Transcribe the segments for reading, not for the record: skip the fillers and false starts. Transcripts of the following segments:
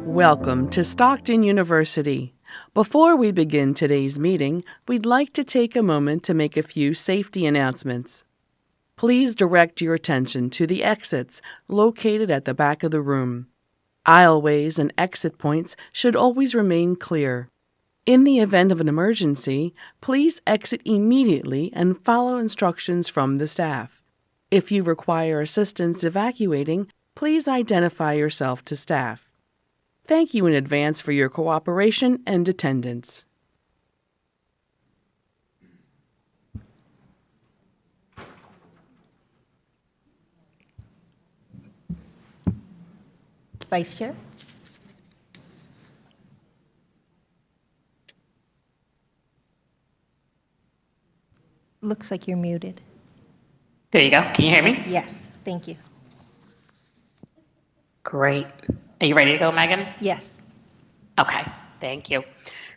Welcome to Stockton University. Before we begin today's meeting, we'd like to take a moment to make a few safety announcements. Please direct your attention to the exits located at the back of the room. Aisleways and exit points should always remain clear. In the event of an emergency, please exit immediately and follow instructions from the staff. If you require assistance evacuating, please identify yourself to staff. Thank you in advance for your cooperation and attendance. Vice Chair. Looks like you're muted. There you go. Can you hear me? Yes, thank you. Great. Are you ready to go, Megan? Yes. Okay, thank you.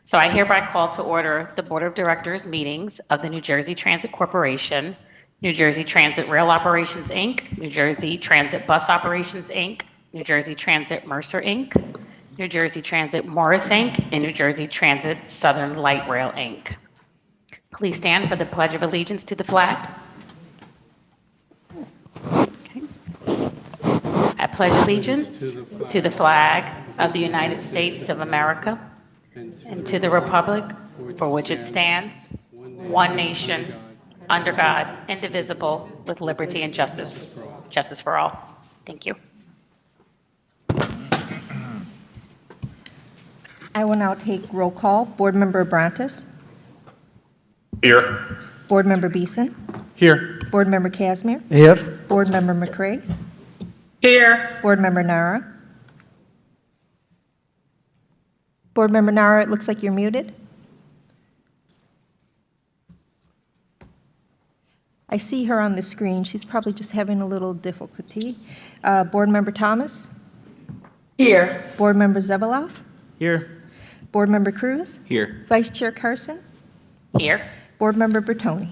So I hereby call to order the Board of Directors meetings of the New Jersey Transit Corporation, New Jersey Transit Rail Operations, Inc., New Jersey Transit Bus Operations, Inc., New Jersey Transit Mercer, Inc., New Jersey Transit Morris, Inc., and New Jersey Transit Southern Light Rail, Inc. Please stand for the Pledge of Allegiance to the flag. I pledge allegiance to the flag of the United States of America and to the republic for which it stands, one nation, under God, indivisible, with liberty and justice for all. Thank you. I will now take roll call. Board Member Abrantes. Here. Board Member Beeson. Here. Board Member Casimir. Here. Board Member McCray. Here. Board Member Nara. Board Member Nara, it looks like you're muted. I see her on the screen. She's probably just having a little difficulty. Board Member Thomas. Here. Board Member Zevalov. Here. Board Member Cruz. Here. Vice Chair Carson. Here. Board Member Bertoni.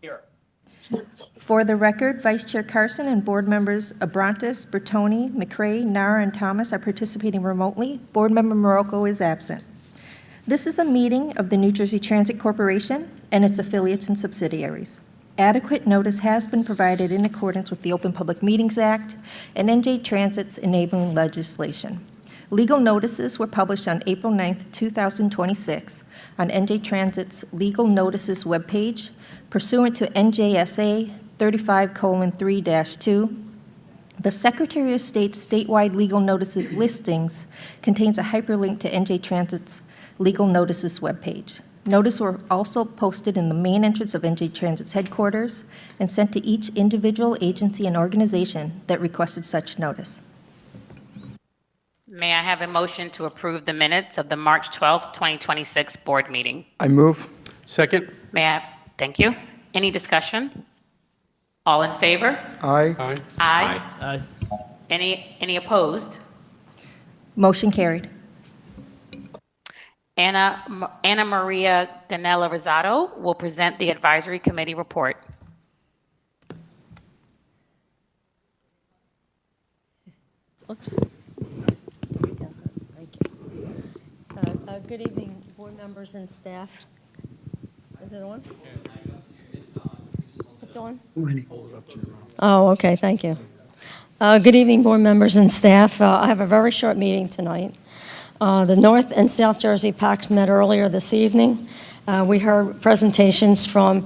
Here. For the record, Vice Chair Carson and Board Members Abrantes, Bertoni, McCray, Nara, and Thomas are participating remotely. Board Member Morocco is absent. This is a meeting of the New Jersey Transit Corporation and its affiliates and subsidiaries. Adequate notice has been provided in accordance with the Open Public Meetings Act and NJ Transit's enabling legislation. Legal notices were published on April 9, 2026 on NJ Transit's Legal Notices webpage pursuant to NJSA 35:3-2. The Secretary of State's statewide legal notices listings contains a hyperlink to NJ Transit's Legal Notices webpage. Notice were also posted in the main entrance of NJ Transit's headquarters and sent to each individual agency and organization that requested such notice. May I have a motion to approve the minutes of the March 12th, 2026 board meeting? I move. Second. May I? Thank you. Any discussion? All in favor? Aye. Aye. Aye. Any opposed? Motion carried. Anna Maria Ganella Rosado will present the advisory committee report. Oops. Thank you. Good evening, board members and staff. Is it on? It's on? Oh, okay, thank you. Good evening, board members and staff. I have a very short meeting tonight. The North and South Jersey PACs met earlier this evening. We heard presentations from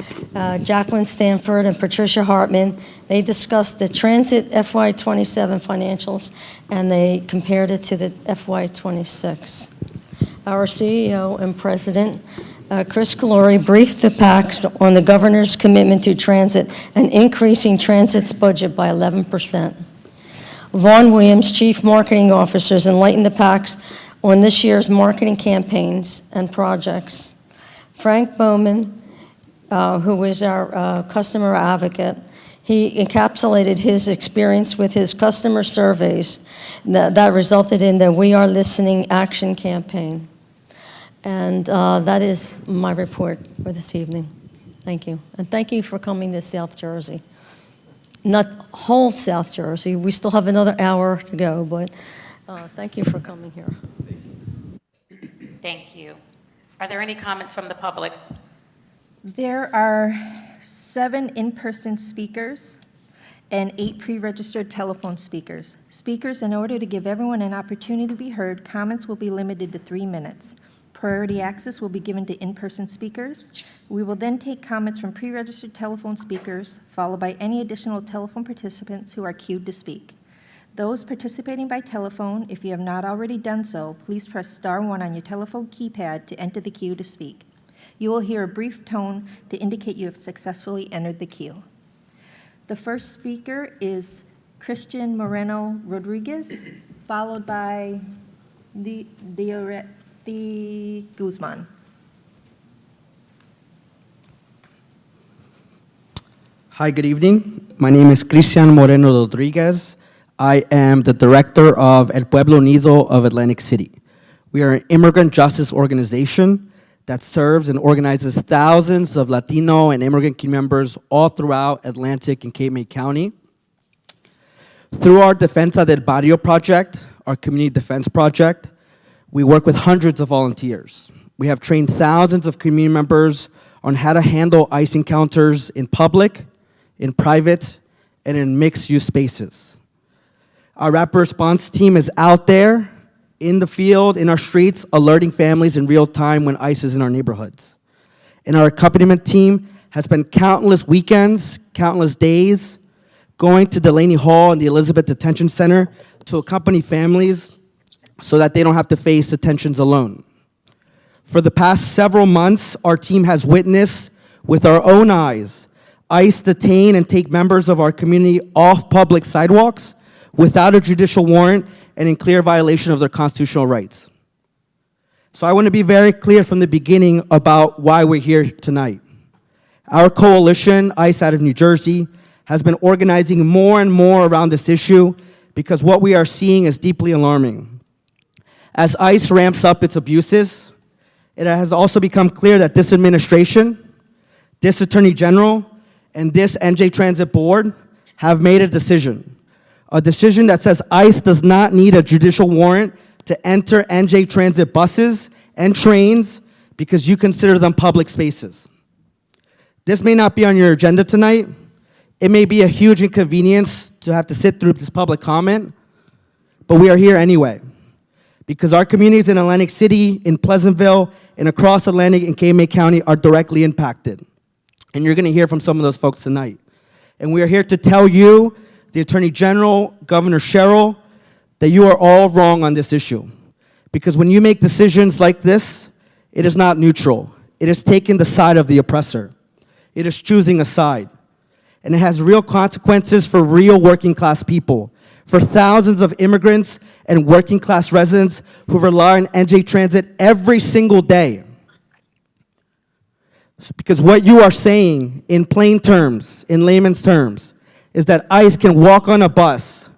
Jacqueline Stanford and Patricia Hartman. They discussed the Transit FY27 financials, and they compared it to the FY26. Our CEO and President, Chris Calori, briefed the PACs on the governor's commitment to transit and increasing transit's budget by 11%. Vaughn Williams, Chief Marketing Officer, enlightened the PACs on this year's marketing campaigns and projects. Frank Bowman, who is our customer advocate, he encapsulated his experience with his customer surveys that resulted in the We Are Listening action campaign. And that is my report for this evening. Thank you. And thank you for coming to South Jersey. Not whole South Jersey. We still have another hour to go, but Thank you for coming here. Thank you. Are there any comments from the public? There are 7 in-person speakers and 8 pre-registered telephone speakers. Speakers, in order to give everyone an opportunity to be heard, comments will be limited to 3 minutes. Priority access will be given to in-person speakers. We will then take comments from pre-registered telephone speakers, followed by any additional telephone participants who are queued to speak. Those participating by telephone, if you have not already done so, please press star 1 on your telephone keypad to enter the queue to speak. You will hear a brief tone to indicate you have successfully entered the queue. The first speaker is Christian Moreno Rodriguez, followed by Dioreti Guzman. Hi, good evening. My name is Christian Moreno Rodriguez. I am the director of El Pueblo Unido of Atlantic City. We are an immigrant justice organization that serves and organizes thousands of Latino and immigrant community members all throughout Atlantic and Cape May County. Through our Defensa del Barrio project, our community defense project, we work with hundreds of volunteers. We have trained thousands of community members on how to handle ICE encounters in public, in private, and in mixed-use spaces. Our rapid response team is out there, in the field, in our streets, alerting families in real time when ICE is in our neighborhoods. And our accompaniment team has spent countless weekends, countless days, going to Delaney Hall and the Elizabeth Detention Center to accompany families so that they don't have to face detentions alone. For the past several months, our team has witnessed with our own eyes ICE detain and take members of our community off public sidewalks without a judicial warrant and in clear violation of their constitutional rights. So I want to be very clear from the beginning about why we're here tonight. Our coalition, ICE out of New Jersey, has been organizing more and more around this issue because what we are seeing is deeply alarming. As ICE ramps up its abuses, it has also become clear that this administration, this Attorney General, and this NJ Transit Board have made a decision that says ICE does not need a judicial warrant to enter NJ Transit buses and trains because you consider them public spaces. This may not be on your agenda tonight. It may be a huge inconvenience to have to sit through this public comment, but we are here anyway because our communities in Atlantic City, in Pleasantville, and across Atlantic and Cape May County are directly impacted. And you're gonna hear from some of those folks tonight. And we are here to tell you, the Attorney General, Governor Sherrill, that you are all wrong on this issue. Because when you make decisions like this, it is not neutral. It is taking the side of the oppressor. It is choosing a side. And it has real consequences for real working class people, for thousands of immigrants and working class residents who rely on NJ Transit every single day. Because what you are saying in plain terms, in layman's terms, is that ICE can walk on a bus,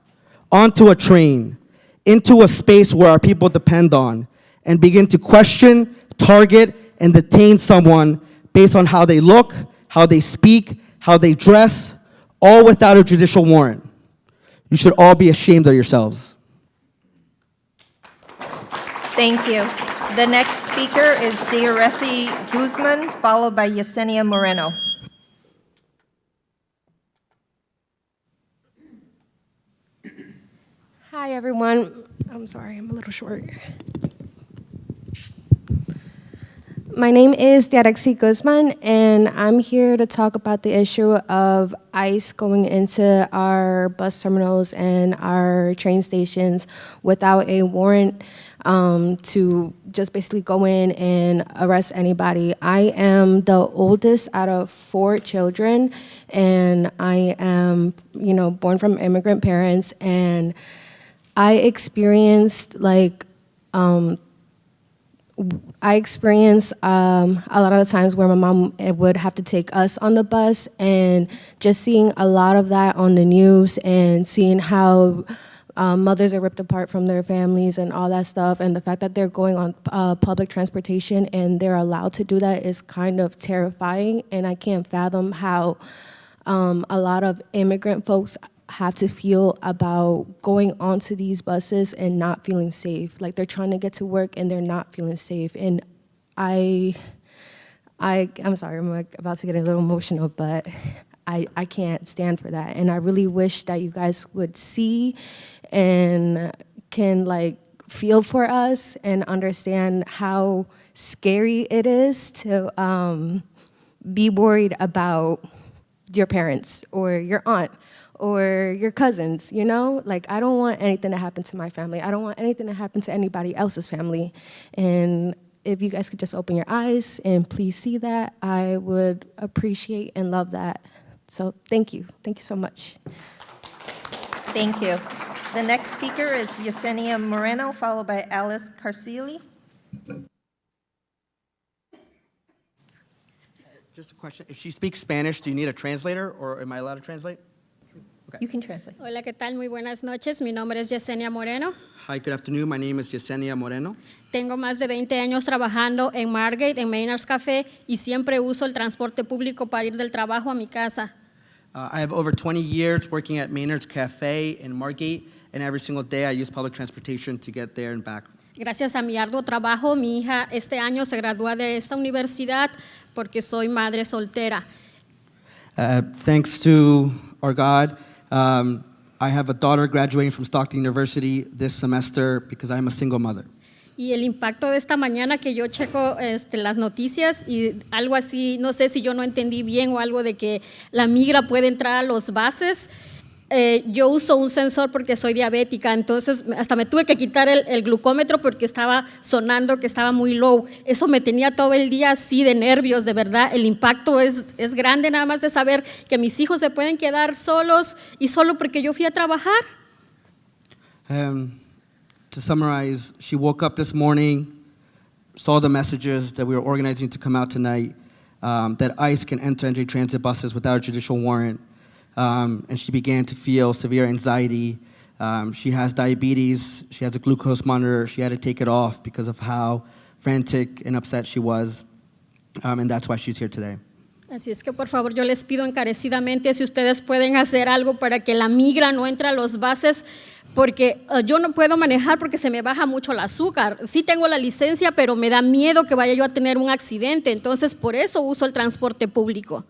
onto a train, into a space where our people depend on, and begin to question, target, and detain someone based on how they look, how they speak, how they dress, all without a judicial warrant. You should all be ashamed of yourselves. Thank you. The next speaker is Dioreti Guzman, followed by Yesenia Moreno. Hi, everyone. I'm sorry, I'm a little short. My name is Dioreti Guzman, and I'm here to talk about the issue of ICE going into our bus terminals and our train stations without a warrant to just basically go in and arrest anybody. I am the oldest out of 4 children, and I am, born from immigrant parents, and I experienced a lot of the times where my mom would have to take us on the bus, and just seeing a lot of that on the news and seeing how mothers are ripped apart from their families and all that stuff, and the fact that they're going on public transportation and they're allowed to do that is kind of terrifying, and I can't fathom how a lot of immigrant folks have to feel about going onto these buses and not feeling safe. Like they're trying to get to work and they're not feeling safe. And I'm sorry, I'm like about to get a little emotional, but I can't stand for that. And I really wish that you guys would see and can like feel for us and understand how scary it is to be worried about your parents or your aunt or your cousins, you know? Like, I don't want anything to happen to my family. I don't want anything to happen to anybody else's family. And if you guys could just open your eyes and please see that, I would appreciate and love that. So thank you. Thank you so much. Thank you. The next speaker is Yesenia Moreno, followed by Alice Carcilli. Just a question. If she speaks Spanish, do you need a translator, or am I allowed to translate? You can translate. Hola, ¿qué tal? Muy buenas noches. Mi nombre es Yesenia Moreno. Hi, good afternoon. My name is Yesenia Moreno. Tengo más de 20 años trabajando en Margate, en Maynard's Café, y siempre uso el transporte público para ir del trabajo a mi casa. I have over 20 years working at Maynard's Cafe in Margate, and every single day I use public transportation to get there and back. Gracias a mi arduo trabajo, mi hija este año se gradúa de esta universidad porque soy madre soltera. Thanks to our God, I have a daughter graduating from Stockton University this semester because I'm a single mother. Y el impacto de esta mañana que yo checo las noticias y algo así, no sé si yo no entendí bien o algo de que la migra puede entrar a los buses. Yo uso un sensor porque soy diabética, entonces hasta me tuve que quitar el glucómetro porque estaba sonando que estaba muy low. Eso me tenía todo el día así de nervios, de verdad. El impacto es grande nada más de saber que mis hijos se pueden quedar solos y solo porque yo fui a trabajar. To summarize, she woke up this morning, saw the messages that we were organizing to come out tonight, that ICE can enter NJ Transit buses without a judicial warrant. And she began to feel severe anxiety. She has diabetes, she has a glucose monitor, she had to take it off because of how frantic and upset she was, and that's why she's here today. Así es que por favor yo les pido encarecidamente si ustedes pueden hacer algo para que la migra no entre a los buses, porque yo no puedo manejar porque se me baja mucho el azúcar. Sí tengo la licencia, pero me da miedo que vaya yo a tener un accidente, entonces por eso uso el transporte público.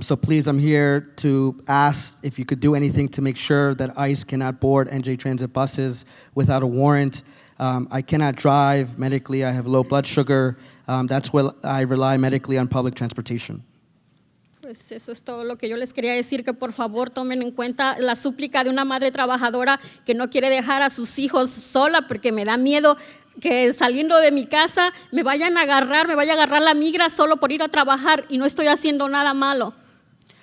So please, I'm here to ask if you could do anything to make sure that ICE cannot board NJ Transit buses without a warrant. I cannot drive medically. I have low blood sugar. That's why I rely medically on public transportation. Pues eso es todo lo que yo les quería decir, que por favor tomen en cuenta la súplica de una madre trabajadora que no quiere dejar a sus hijos sola porque me da miedo que saliendo de mi casa me vaya a agarrar la migra solo por ir a trabajar y no estoy haciendo nada malo.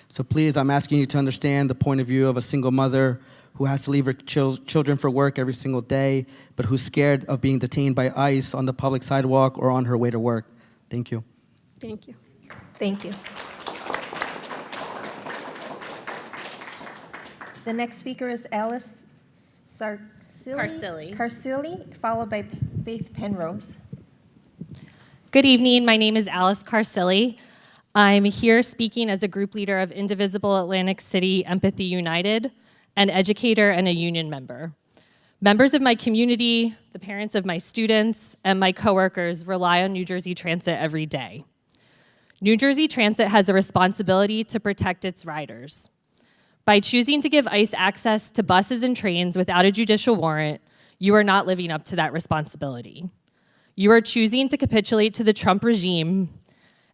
So please, I'm asking you to understand the point of view of a single mother who has to leave her children for work every single day, but who's scared of being detained by ICE on the public sidewalk or on her way to work. Thank you. Thank you. Thank you. The next speaker is Alice Carcilli, followed by Faith Penrose. Good evening. My name is Alice Carcilli. I'm here speaking as a group leader of Indivisible Atlantic City Empathy United, an educator and a union member. Members of my community, the parents of my students, and my coworkers rely on New Jersey Transit every day. New Jersey Transit has a responsibility to protect its riders. By choosing to give ICE access to buses and trains without a judicial warrant, you are not living up to that responsibility. You are choosing to capitulate to the Trump regime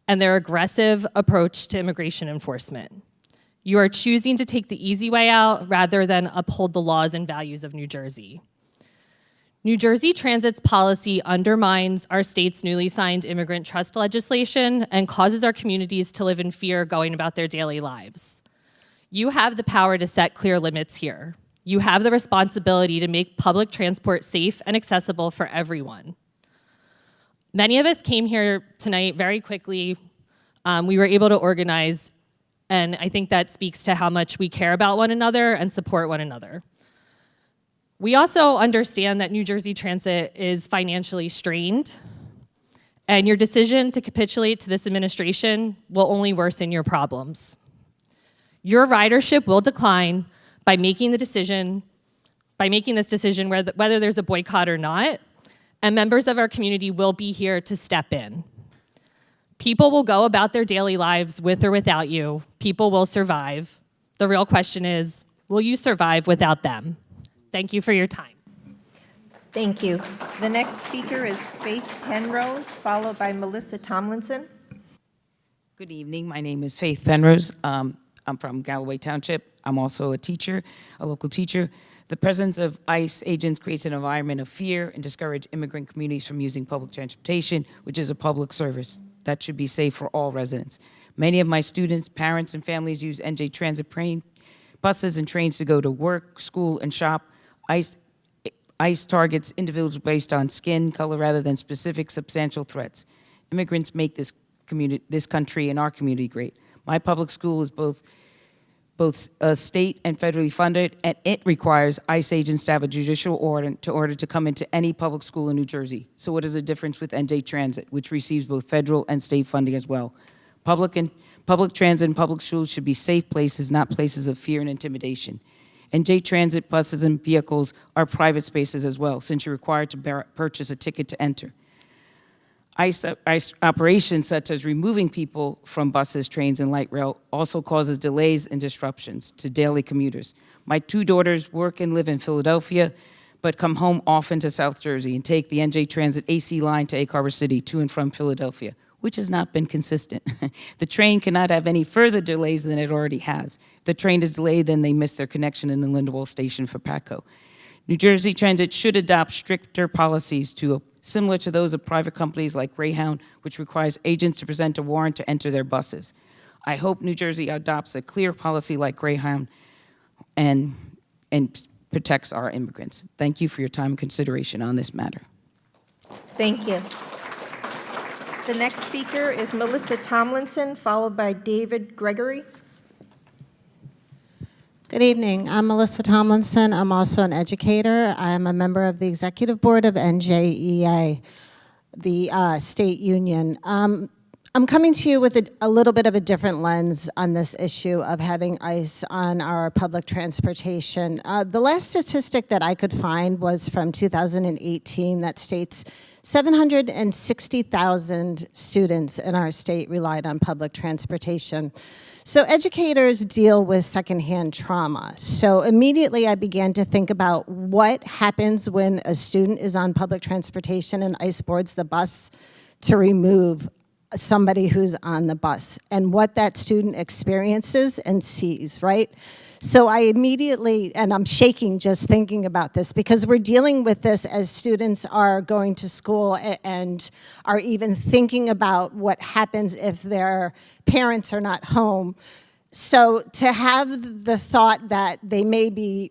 and their aggressive approach to immigration enforcement. You are choosing to take the easy way out rather than uphold the laws and values of New Jersey. New Jersey Transit's policy undermines our state's newly signed immigrant trust legislation and causes our communities to live in fear going about their daily lives. You have the power to set clear limits here. You have the responsibility to make public transport safe and accessible for everyone. Many of us came here tonight very quickly. We were able to organize, and I think that speaks to how much we care about one another and support one another. We also understand that New Jersey Transit is financially strained, and your decision to capitulate to this administration will only worsen your problems. Your ridership will decline by making this decision whether there's a boycott or not, and members of our community will be here to step in. People will go about their daily lives with or without you. People will survive. The real question is, will you survive without them? Thank you for your time. Thank you. The next speaker is Faith Penrose, followed by Melissa Tomlinson. Good evening. My name is Faith Penrose. I'm from Galloway Township. I'm also a teacher, a local teacher. The presence of ICE agents creates an environment of fear and discourage immigrant communities from using public transportation, which is a public service that should be safe for all residents. Many of my students, parents, and families use NJ Transit buses and trains to go to work, school, and shop. ICE targets individuals based on skin color rather than specific substantial threats. Immigrants make this country and our community great. My public school is both state and federally funded, and it requires ICE agents to have a judicial order to come into any public school in New Jersey. So what is the difference with NJ Transit, which receives both federal and state funding as well? Public transit and public schools should be safe places, not places of fear and intimidation. NJ Transit buses and vehicles are private spaces as well, since you're required to purchase a ticket to enter. ICE operations such as removing people from buses, trains, and light rail also causes delays and disruptions to daily commuters. My two daughters work and live in Philadelphia, but come home often to South Jersey and take the NJ Transit AC line to Egg Harbor City to and from Philadelphia, which has not been consistent. The train cannot have any further delays than it already has. If the train is delayed, then they miss their connection in the Lindwall station for PATCO. New Jersey Transit should adopt stricter policies similar to those of private companies like Greyhound, which requires agents to present a warrant to enter their buses. I hope New Jersey adopts a clear policy like Greyhound and protects our immigrants. Thank you for your time and consideration on this matter. Thank you. The next speaker is Melissa Tomlinson, followed by David Gregory. Good evening. I'm Melissa Tomlinson. I'm also an educator. I'm a member of the executive board of NJEA, the state union. I'm coming to you with a little bit of a different lens on this issue of having ICE on our public transportation. The last statistic that I could find was from 2018 that states 760,000 students in our state relied on public transportation. So educators deal with secondhand trauma. So immediately I began to think about what happens when a student is on public transportation and ICE boards the bus to remove somebody who's on the bus and what that student experiences and sees, right? So I immediately, and I'm shaking just thinking about this because we're dealing with this as students are going to school and are even thinking about what happens if their parents are not home. So to have the thought that they may be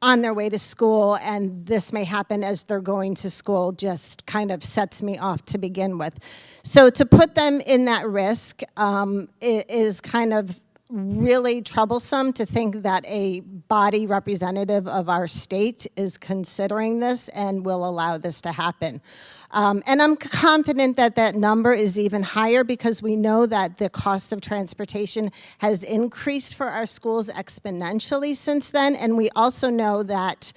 on their way to school and this may happen as they're going to school just kind of sets me off to begin with. So to put them in that risk is kind of really troublesome to think that a body representative of our state is considering this and will allow this to happen. And I'm confident that that number is even higher because we know that the cost of transportation has increased for our schools exponentially since then, and we also know that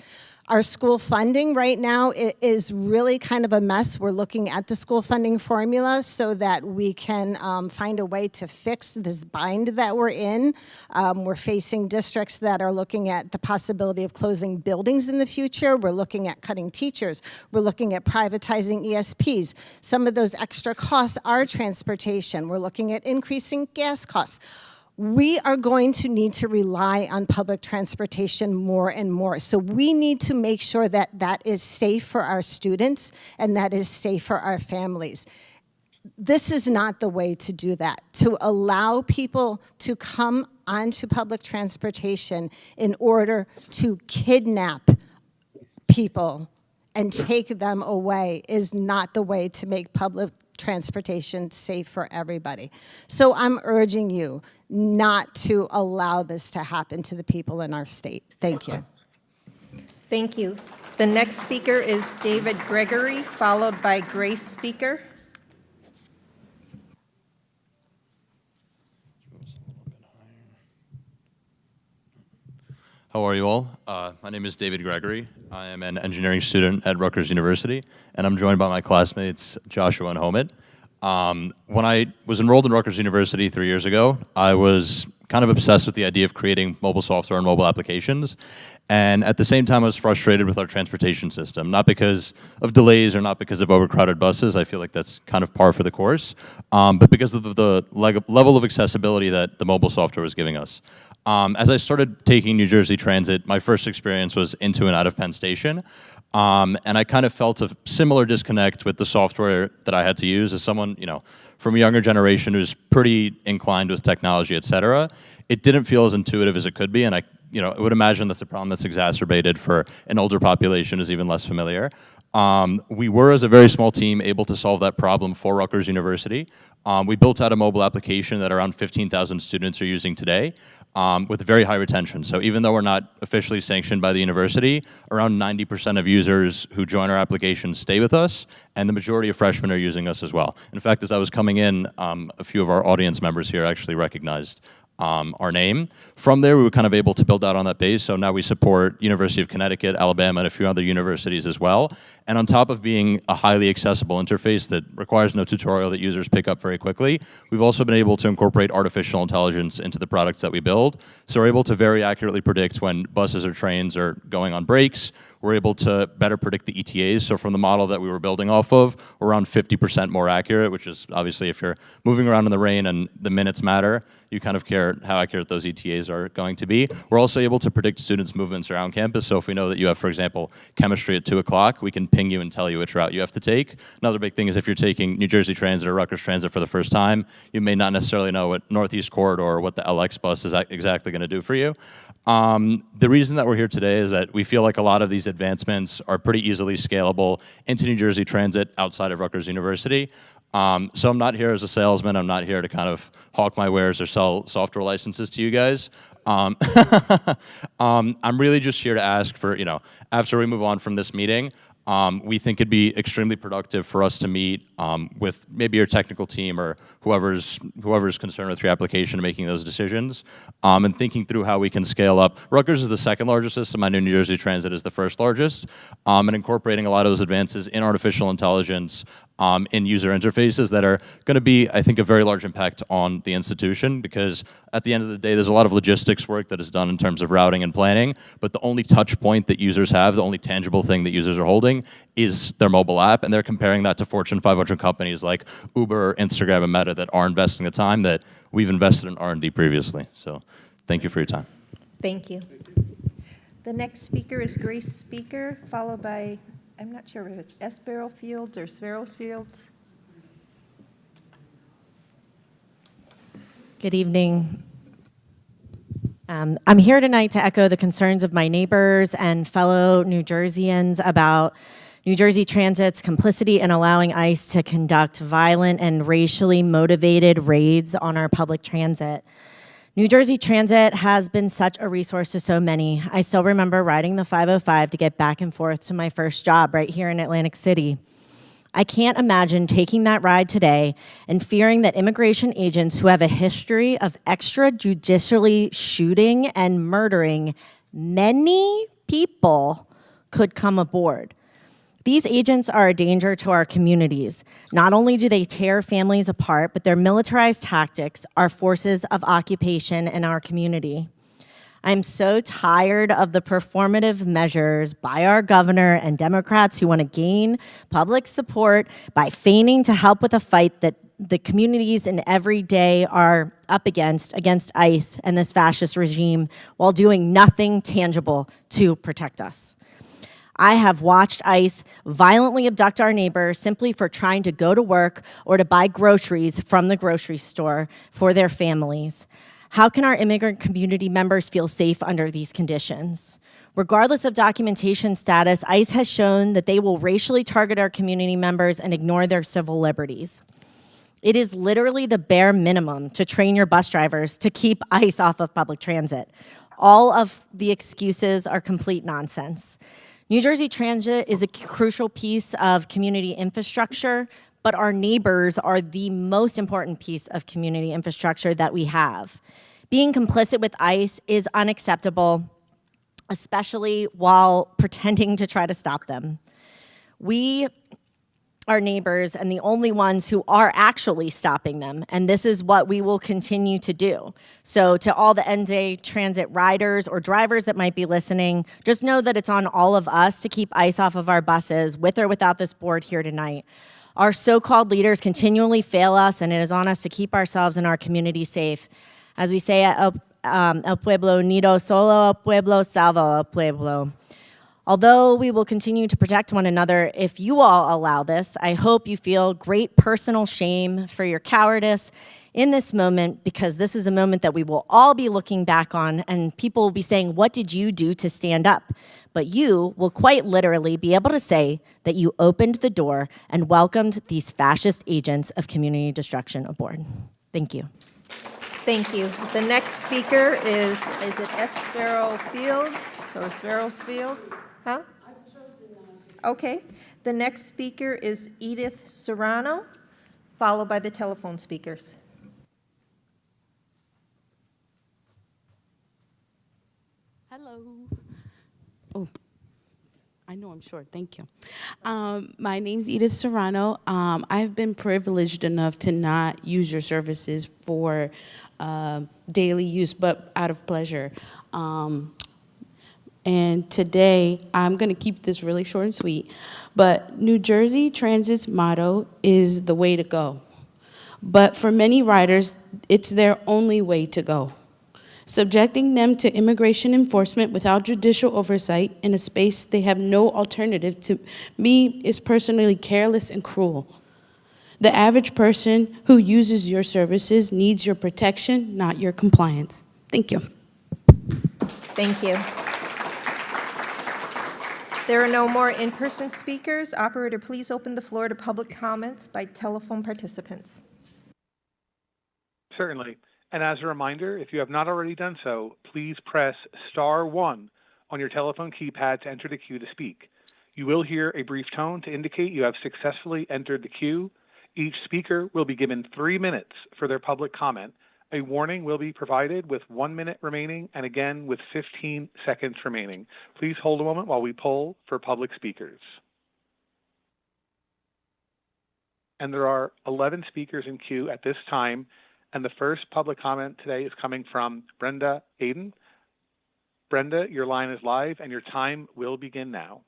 our school funding right now is really kind of a mess. We're looking at the school funding formula so that we can find a way to fix this bind that we're in. We're facing districts that are looking at the possibility of closing buildings in the future. We're looking at cutting teachers. We're looking at privatizing ESPs. Some of those extra costs are transportation. We're looking at increasing gas costs. We are going to need to rely on public transportation more and more. So we need to make sure that that is safe for our students and that is safe for our families. This is not the way to do that, to allow people to come onto public transportation in order to kidnap people and take them away is not the way to make public transportation safe for everybody. So I'm urging you not to allow this to happen to the people in our state. Thank you. Thank you. The next speaker is David Gregory, followed by Grace Speaker. How are you all? My name is David Gregory. I am an engineering student at Rutgers University, and I'm joined by my classmates Joshua and Homit. When I was enrolled in Rutgers University 3 years ago, I was kind of obsessed with the idea of creating mobile software and mobile applications. And at the same time, I was frustrated with our transportation system, not because of delays or not because of overcrowded buses. I feel like that's kind of par for the course, but because of the level of accessibility that the mobile software was giving us. As I started taking New Jersey Transit, my first experience was into and out of Penn Station. And I kind of felt a similar disconnect with the software that I had to use as someone, from a younger generation who's pretty inclined with technology, et cetera. It didn't feel as intuitive as it could be, and I would imagine that's a problem that's exacerbated for an older population who's even less familiar. We were, as a very small team, able to solve that problem for Rutgers University. We built out a mobile application that around 15,000 students are using today, with very high retention. So even though we're not officially sanctioned by the university, around 90% of users who join our application stay with us, and the majority of freshmen are using us as well. In fact, as I was coming in, a few of our audience members here actually recognized our name. From there, we were kind of able to build out on that base. So now we support University of Connecticut, Alabama, and a few other universities as well. And on top of being a highly accessible interface that requires no tutorial that users pick up very quickly, we've also been able to incorporate artificial intelligence into the products that we build. So we're able to very accurately predict when buses or trains are going on breaks. We're able to better predict the ETAs. So from the model that we were building off of, we're around 50% more accurate, which is obviously if you're moving around in the rain and the minutes matter, you kind of care how accurate those ETAs are going to be. We're also able to predict students' movements around campus. So if we know that you have, for example, chemistry at 2 o'clock, we can ping you and tell you which route you have to take. Another big thing is if you're taking New Jersey Transit or Rutgers Transit for the first time, you may not necessarily know what Northeast Corridor or what the LX bus is exactly going to do for you. The reason that we're here today is that we feel like a lot of these advancements are pretty easily scalable into New Jersey Transit outside of Rutgers University. So I'm not here as a salesman. I'm not here to kind of hawk my wares or sell software licenses to you guys. I'm really just here to ask for, after we move on from this meeting, we think it'd be extremely productive for us to meet with maybe your technical team or whoever's concerned with your application and making those decisions, and thinking through how we can scale up. Rutgers is the second largest system. I know New Jersey Transit is the first largest, and incorporating a lot of those advances in artificial intelligence in user interfaces that are going to be, I think, a very large impact on the institution, because at the end of the day, there's a lot of logistics work that is done in terms of routing and planning, but the only touch point that users have, the only tangible thing that users are holding is their mobile app, and they're comparing that to Fortune 500 companies like Uber, Instagram, and Meta that are investing the time that we've invested in R&D previously. So thank you for your time. Thank you. The next speaker is Grace Speaker, followed by, I'm not sure if it's Sparrow Fields or Sparrow Fields. Good evening. I'm here tonight to echo the concerns of my neighbors and fellow New Jerseyans about New Jersey Transit's complicity in allowing ICE to conduct violent and racially motivated raids on our public transit. New Jersey Transit has been such a resource to so many. I still remember riding the 505 to get back and forth to my first job right here in Atlantic City. I can't imagine taking that ride today and fearing that immigration agents who have a history of extrajudicially shooting and murdering many people could come aboard. These agents are a danger to our communities. Not only do they tear families apart, but their militarized tactics are forces of occupation in our community. I'm so tired of the performative measures by our governor and Democrats who want to gain public support by feigning to help with a fight that the communities in every day are up against ICE and this fascist regime, while doing nothing tangible to protect us. I have watched ICE violently abduct our neighbors simply for trying to go to work or to buy groceries from the grocery store for their families. How can our immigrant community members feel safe under these conditions? Regardless of documentation status, ICE has shown that they will racially target our community members and ignore their civil liberties. It is literally the bare minimum to train your bus drivers to keep ICE off of public transit. All of the excuses are complete nonsense. New Jersey Transit is a crucial piece of community infrastructure, but our neighbors are the most important piece of community infrastructure that we have. Being complicit with ICE is unacceptable especially while pretending to try to stop them. We are neighbors and the only ones who are actually stopping them, and this is what we will continue to do. So to all the NJ Transit riders or drivers that might be listening, just know that it's on all of us to keep ICE off of our buses, with or without this board here tonight. Our so-called leaders continually fail us, and it is on us to keep ourselves and our community safe. As we say at El Pueblo Unido Solo, El Pueblo Salvo El Pueblo. Although we will continue to protect one another, if you all allow this, I hope you feel great personal shame for your cowardice in this moment, because this is a moment that we will all be looking back on, and people will be saying, what did you do to stand up? But you will quite literally be able to say that you opened the door and welcomed these fascist agents of community destruction aboard. Thank you. Thank you. The next speaker is it Espero Fields or Esperos Fields? Huh? Okay. The next speaker is Edith Serrano, followed by the telephone speakers. Hello. Oh, I know I'm short. Thank you. My name's Edith Serrano. I've been privileged enough to not use your services for daily use, but out of pleasure. And today, I'm going to keep this really short and sweet, but New Jersey Transit's motto is the way to go. But for many riders, it's their only way to go. Subjecting them to immigration enforcement without judicial oversight in a space they have no alternative to me is personally careless and cruel. The average person who uses your services needs your protection, not your compliance. Thank you. Thank you. There are no more in-person speakers. Operator, please open the floor to public comments by telephone participants. Certainly. And as a reminder, if you have not already done so, please press *1 on your telephone keypad to enter the queue to speak. You will hear a brief tone to indicate you have successfully entered the queue. Each speaker will be given 3 minutes for their public comment. A warning will be provided with 1 minute remaining and again with 15 seconds remaining. Please hold a moment while we poll for public speakers. And there are 11 speakers in queue at this time. And the first public comment today is coming from Brenda Aiden. Brenda, your line is live and your time will begin now.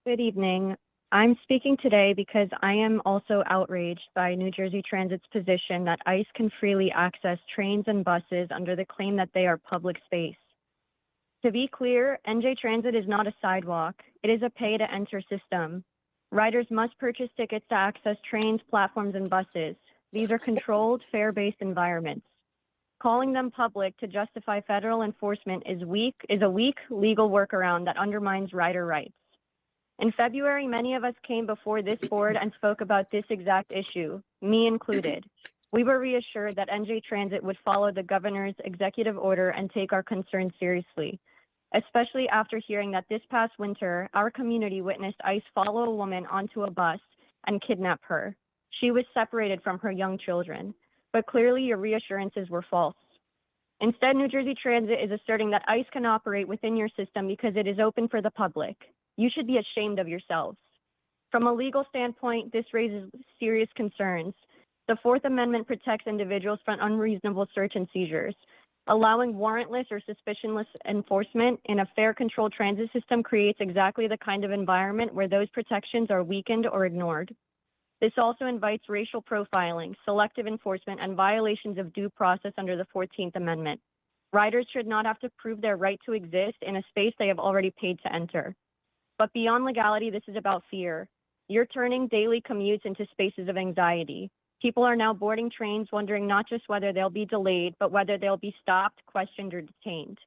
Good evening. I'm speaking today because I am also outraged by New Jersey Transit's position that ICE can freely access trains and buses under the claim that they are public space. To be clear, NJ Transit is not a sidewalk. It is a pay-to-enter system. Riders must purchase tickets to access trains, platforms, and buses. These are controlled, fare-based environments. Calling them public to justify federal enforcement is a weak legal workaround that undermines rider rights. In February, many of us came before this board and spoke about this exact issue, me included. We were reassured that NJ Transit would follow the governor's executive order and take our concerns seriously, especially after hearing that this past winter, our community witnessed ICE follow a woman onto a bus and kidnap her. She was separated from her young children, but clearly your reassurances were false. Instead, New Jersey Transit is asserting that ICE can operate within your system because it is open for the public. You should be ashamed of yourselves. From a legal standpoint, this raises serious concerns. The Fourth Amendment protects individuals from unreasonable search and seizures. Allowing warrantless or suspicionless enforcement in a fair controlled transit system creates exactly the kind of environment where those protections are weakened or ignored. This also invites racial profiling, selective enforcement, and violations of due process under the 14th Amendment. Riders should not have to prove their right to exist in a space they have already paid to enter. But beyond legality, this is about fear. You're turning daily commutes into spaces of anxiety. People are now boarding trains wondering not just whether they'll be delayed, but whether they'll be stopped, questioned, or detained.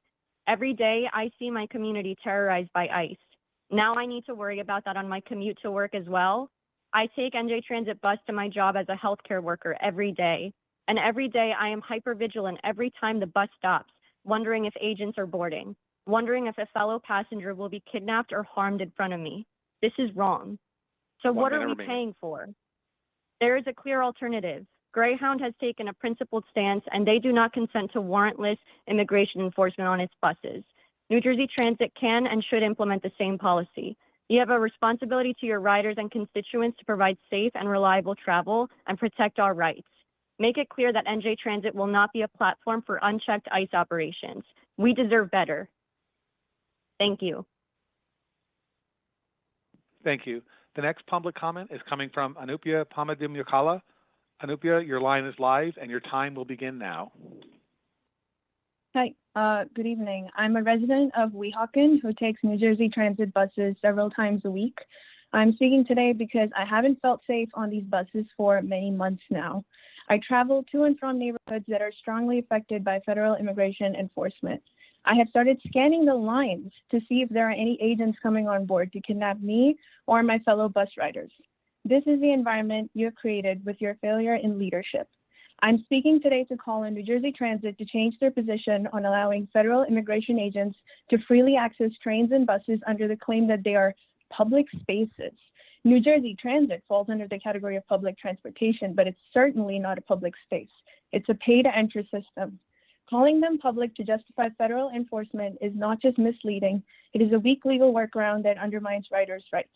Every day, I see my community terrorized by ICE. Now I need to worry about that on my commute to work as well. I take NJ Transit bus to my job as a healthcare worker every day. And every day I am hypervigilant every time the bus stops, wondering if agents are boarding, wondering if a fellow passenger will be kidnapped or harmed in front of me. This is wrong. So what are we paying for? There is a clear alternative. Greyhound has taken a principled stance, and they do not consent to warrantless immigration enforcement on its buses. New Jersey Transit can and should implement the same policy. You have a responsibility to your riders and constituents to provide safe and reliable travel and protect our rights. Make it clear that NJ Transit will not be a platform for unchecked ICE operations. We deserve better. Thank you. Thank you. The next public comment is coming from Anupia Pamadimyakala. Anupia, your line is live and your time will begin now. Hi, good evening. I'm a resident of Weehawken who takes New Jersey Transit buses several times a week. I'm speaking today because I haven't felt safe on these buses for many months now. I travel to and from neighborhoods that are strongly affected by federal immigration enforcement. I have started scanning the lines to see if there are any agents coming on board to kidnap me or my fellow bus riders. This is the environment you have created with your failure in leadership. I'm speaking today to call on New Jersey Transit to change their position on allowing federal immigration agents to freely access trains and buses under the claim that they are public spaces. New Jersey Transit falls under the category of public transportation, but it's certainly not a public space. It's a pay-to-enter system. Calling them public to justify federal enforcement is not just misleading, it is a weak legal workaround that undermines riders' rights.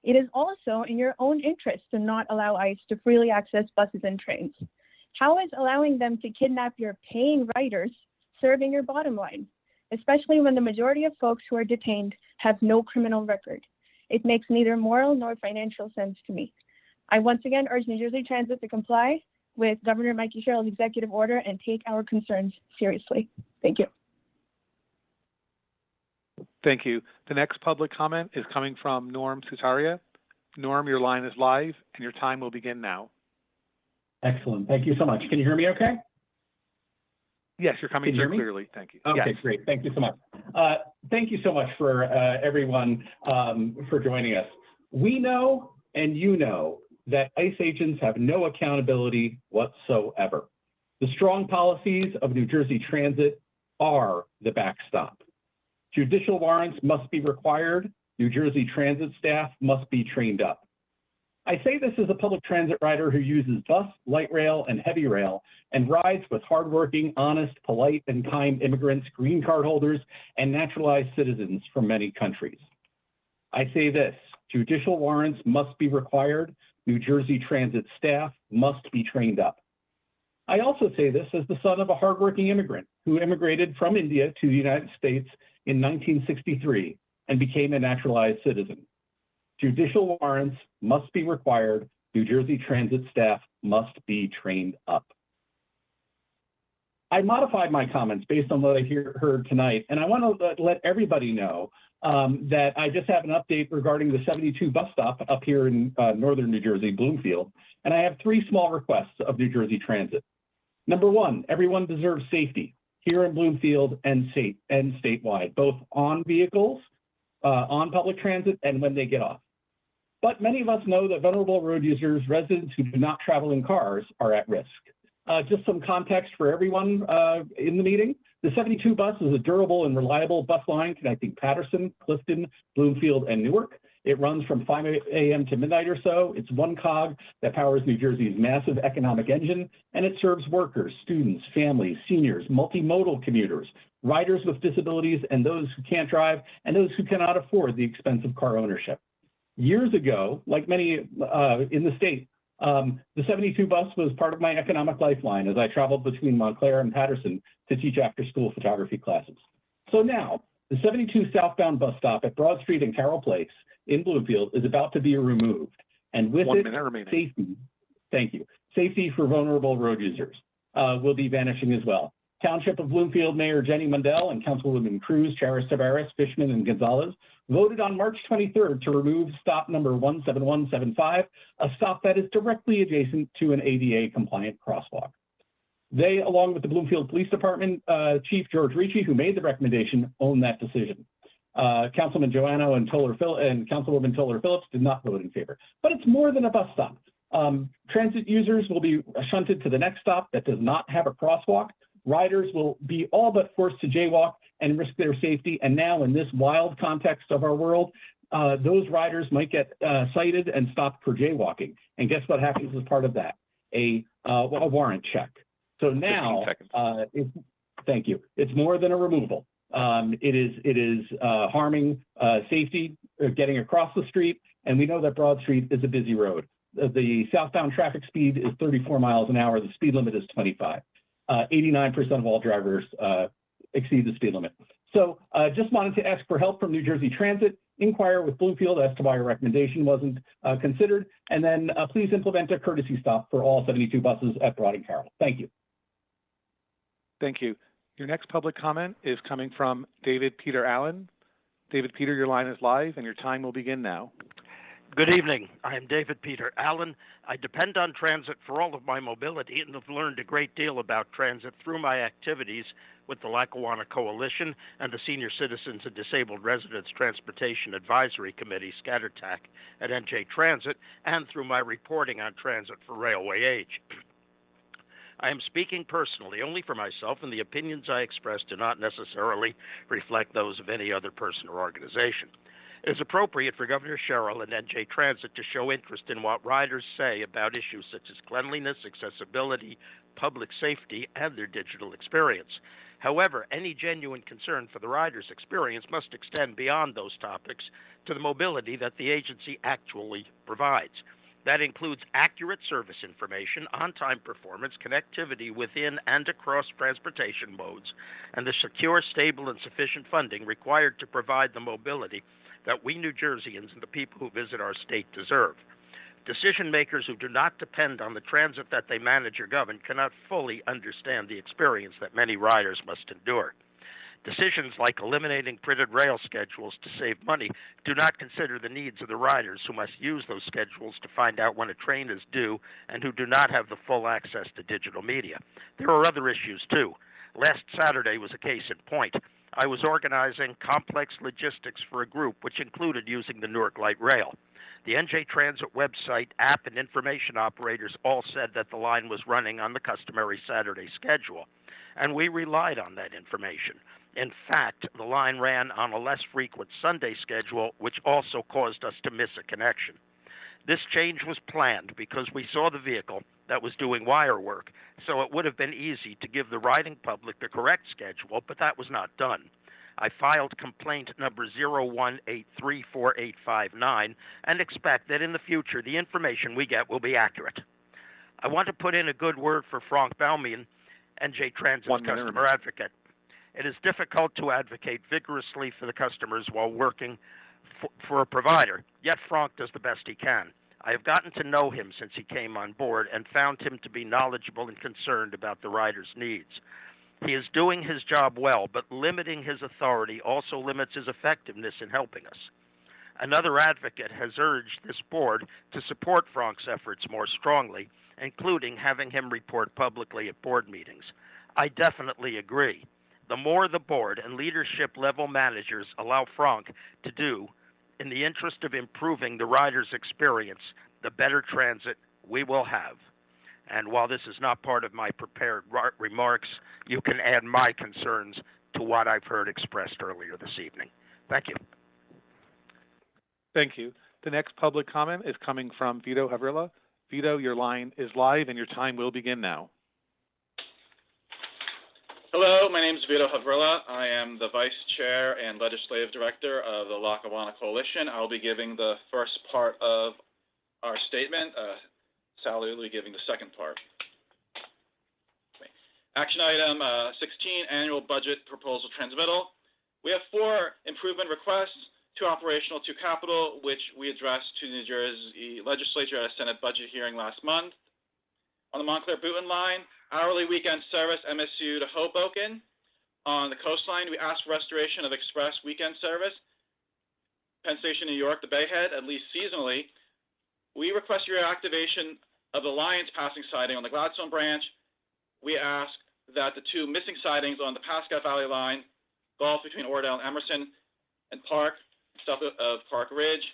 It is also in your own interest to not allow ICE to freely access buses and trains. How is allowing them to kidnap your paying riders serving your bottom line, especially when the majority of folks who are detained have no criminal record? It makes neither moral nor financial sense to me. I once again urge New Jersey Transit to comply with Governor Mikey Sherrill's executive order and take our concerns seriously. Thank you. Thank you. The next public comment is coming from Norm Sutaria. Norm, your line is live and your time will begin now. Excellent. Thank you so much. Can you hear me okay? Yes, you're coming through clearly. Thank you. Okay, yes. Great. Thank you so much. Thank you so much for everyone for joining us. We know and you know that ICE agents have no accountability whatsoever. The strong policies of New Jersey Transit are the backstop. Judicial warrants must be required. New Jersey Transit staff must be trained up. I say this as a public transit rider who uses bus, light rail, and heavy rail, and rides with hardworking, honest, polite, and kind immigrants, green card holders, and naturalized citizens from many countries. I say this, judicial warrants must be required. New Jersey Transit staff must be trained up. I also say this as the son of a hardworking immigrant who immigrated from India to the United States in 1963 and became a naturalized citizen. Judicial warrants must be required. New Jersey Transit staff must be trained up. I modified my comments based on what I heard tonight, and I want to let everybody know that I just have an update regarding the 72 bus stop up here in northern New Jersey, Bloomfield, and I have 3 small requests of New Jersey Transit. Number 1, everyone deserves safety here in Bloomfield and statewide, both on vehicles, on public transit, and when they get off. But many of us know that vulnerable road users, residents who do not travel in cars, are at risk. Just some context for everyone in the meeting. The 72 bus is a durable and reliable bus line connecting Patterson, Clifton, Bloomfield, and Newark. It runs from 5 a.m. to midnight or so. It's one cog that powers New Jersey's massive economic engine, and it serves workers, students, families, seniors, multimodal commuters, riders with disabilities, and those who can't drive, and those who cannot afford the expensive car ownership. Years ago, like many in the state, the 72 bus was part of my economic lifeline as I traveled between Montclair and Patterson to teach after-school photography classes. So now, the 72 southbound bus stop at Broad Street and Carroll Place in Bloomfield is about to be removed. And with it, safety, thank you, safety for vulnerable road users will be vanishing as well. Township of Bloomfield Mayor Jenny Mundell and Councilwomen Cruz, Charis Tavares, Fishman, and Gonzalez voted on March 23rd to remove stop number 17175, a stop that is directly adjacent to an ADA-compliant crosswalk. They, along with the Bloomfield Police Department Chief George Ricci, who made the recommendation, own that decision. Councilman Joanno and Councilwoman Toller Phillips did not vote in favor. But it's more than a bus stop. Transit users will be shunted to the next stop that does not have a crosswalk. Riders will be all but forced to jaywalk and risk their safety. And now in this wild context of our world, those riders might get cited and stopped for jaywalking. And guess what happens as part of that? a warrant check. So now, thank you. It's more than a removal. It is harming safety, getting across the street, and we know that Broad Street is a busy road. The southbound traffic speed is 34 miles an hour. The speed limit is 25. 89% of all drivers exceed the speed limit. So just wanted to ask for help from New Jersey Transit, inquire with Bloomfield as to why a recommendation wasn't considered, and then please implement a courtesy stop for all 72 buses at Broad and Carroll. Thank you. Thank you. Your next public comment is coming from David Peter Allen. David Peter, your line is live and your time will begin now. Good evening. I am David Peter Allen. I depend on transit for all of my mobility and have learned a great deal about transit through my activities with the Lackawanna Coalition and the Senior Citizens and Disabled Residents Transportation Advisory Committee, ScatterTAC, at NJ Transit, and through my reporting on transit for Railway Age. I am speaking personally only for myself, and the opinions I express do not necessarily reflect those of any other person or organization. It is appropriate for Governor Sherrill and NJ Transit to show interest in what riders say about issues such as cleanliness, accessibility, public safety, and their digital experience. However, any genuine concern for the rider's experience must extend beyond those topics to the mobility that the agency actually provides. That includes accurate service information, on-time performance, connectivity within and across transportation modes, and the secure, stable, and sufficient funding required to provide the mobility that we New Jerseyans and the people who visit our state deserve. Decision makers who do not depend on the transit that they manage or govern cannot fully understand the experience that many riders must endure. Decisions like eliminating printed rail schedules to save money do not consider the needs of the riders who must use those schedules to find out when a train is due and who do not have the full access to digital media. There are other issues too. Last Saturday was a case in point. I was organizing complex logistics for a group which included using the Newark Light Rail. The NJ Transit website, app, and information operators all said that the line was running on the customary Saturday schedule, and we relied on that information. In fact, the line ran on a less frequent Sunday schedule, which also caused us to miss a connection. This change was planned because we saw the vehicle that was doing wire work, so it would have been easy to give the riding public the correct schedule, but that was not done. I filed complaint number 01834859 and expect that in the future the information we get will be accurate. I want to put in a good word for Frank Baumian, NJ Transit's customer advocate. It is difficult to advocate vigorously for the customers while working for a provider, yet Frank does the best he can. I have gotten to know him since he came on board and found him to be knowledgeable and concerned about the rider's needs. He is doing his job well, but limiting his authority also limits his effectiveness in helping us. Another advocate has urged this board to support Frank's efforts more strongly, including having him report publicly at board meetings. I definitely agree. The more the board and leadership level managers allow Frank to do in the interest of improving the rider's experience, the better transit we will have. And while this is not part of my prepared remarks, you can add my concerns to what I've heard expressed earlier this evening. Thank you. Thank you. The next public comment is coming from Vito Havrilla. Vito, your line is live and your time will begin now. Hello, my name is Vito Havrilla. I am the Vice Chair and Legislative Director of the Lackawanna Coalition. I'll be giving the first part of our statement. Sally will be giving the second part. Action item 16, Annual Budget Proposal Transmittal. We have 4 improvement requests, 2 operational, 2 capital, which we addressed to the New Jersey Legislature at a Senate budget hearing last month. On the Montclair-Boonton line, hourly weekend service MSU to Hoboken. On the coastline, we asked for restoration of express weekend service. Penn Station, New York, to Bayhead, at least seasonally. We request your activation of the Lions passing siding on the Gladstone branch. We ask that the 2 missing sidings on the Pascagoula Valley line, Gulf between Oradell and Emerson, and Park, south of Park Ridge,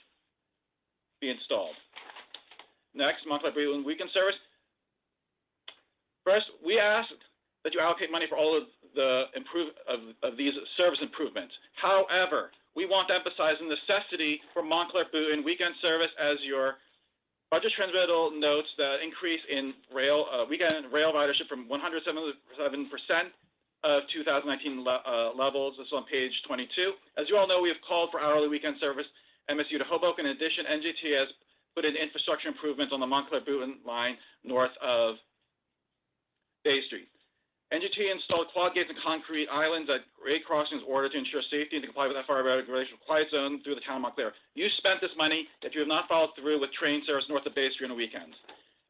be installed. Next, Montclair-Boonton weekend service. First, we ask that you allocate money for all of the of these service improvements. However, we want to emphasize the necessity for Montclair-Boonton weekend service as your Budget transmittal notes the increase in weekend rail ridership from 177% of 2019 levels. This is on page 22. As you all know, we have called for hourly weekend service MSU to Hoboken. In addition, NJT has put in infrastructure improvements on the Montclair-Boonton line north of Bay Street. NJT installed quad gates and concrete islands at grade crossings in order to ensure safety and to comply with FR regulation quiet zone through the town of Montclair. You spent this money if you have not followed through with train service north of Bay Street on the weekends.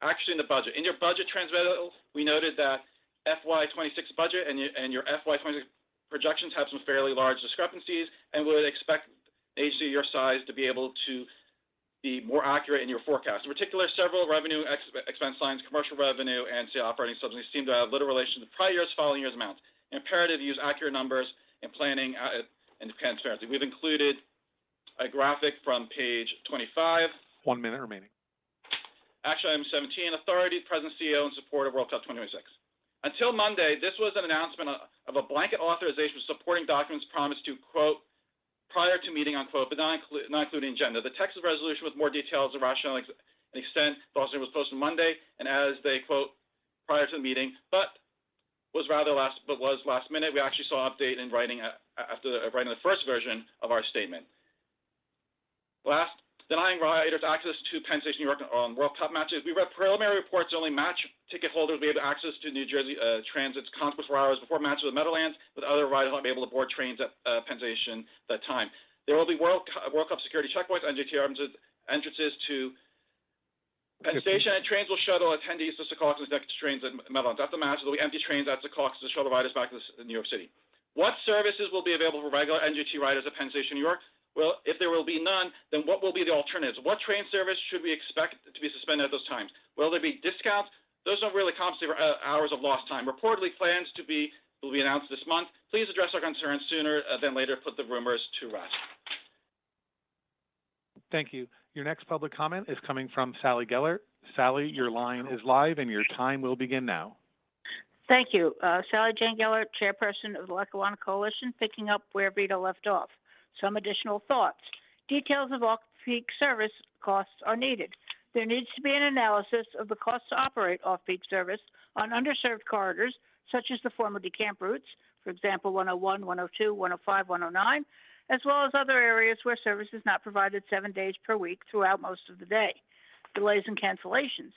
Actually, in the budget. In your budget transmittal, we noted that FY26 budget and your FY26 projections have some fairly large discrepancies and would expect an agency your size to be able to be more accurate in your forecast. In particular, several revenue expense lines, commercial revenue, and state operating subsidies seem to have little relation to prior years' following years' amounts. Imperative to use accurate numbers in planning and transparency. We've included a graphic from page 25. 1 minute remaining. Action item 17, authority, President, CEO, in support of World Cup 2026. Until Monday, this was an announcement of a blanket authorization supporting documents promised to, quote, prior to meeting, unquote, but not including agenda. The text of the resolution with more details of rationale and extent also was posted Monday, and as they quote prior to the meeting, but was last minute. We actually saw an update in writing after writing the first version of our statement. Last, denying riders access to Penn Station, New York on World Cup matches. We read preliminary reports only match ticket holders will be able to access to New Jersey Transit's concourse for hours before matches with Meadowlands, with other riders not be able to board trains at Penn Station at that time. There will be World Cup security checkpoints and NJT entrances to Penn Station, and trains will shuttle attendees to Secaucus and next trains at Meadowlands. After the match, there will be empty trains at Secaucus to shuttle riders back to New York City. What services will be available for regular NJT riders at Penn Station, New York? Well, if there will be none, then what will be the alternatives? What train service should we expect to be suspended at those times? Will there be discounts? Those don't really compensate for hours of lost time. Reportedly, plans will be announced this month. Please address our concerns sooner than later. Put the rumors to rest. Thank you. Your next public comment is coming from Sally Geller. Sally, your line is live and your time will begin now. Thank you. Sally Jane Geller, chairperson of the Lackawanna Coalition, picking up where Vito left off. Some additional thoughts. Details of off-peak service costs are needed. There needs to be an analysis of the cost to operate off-peak service on underserved corridors, such as the former decamp routes, for example, 101, 102, 105, 109, as well as other areas where service is not provided 7 days per week throughout most of the day. Delays and cancellations.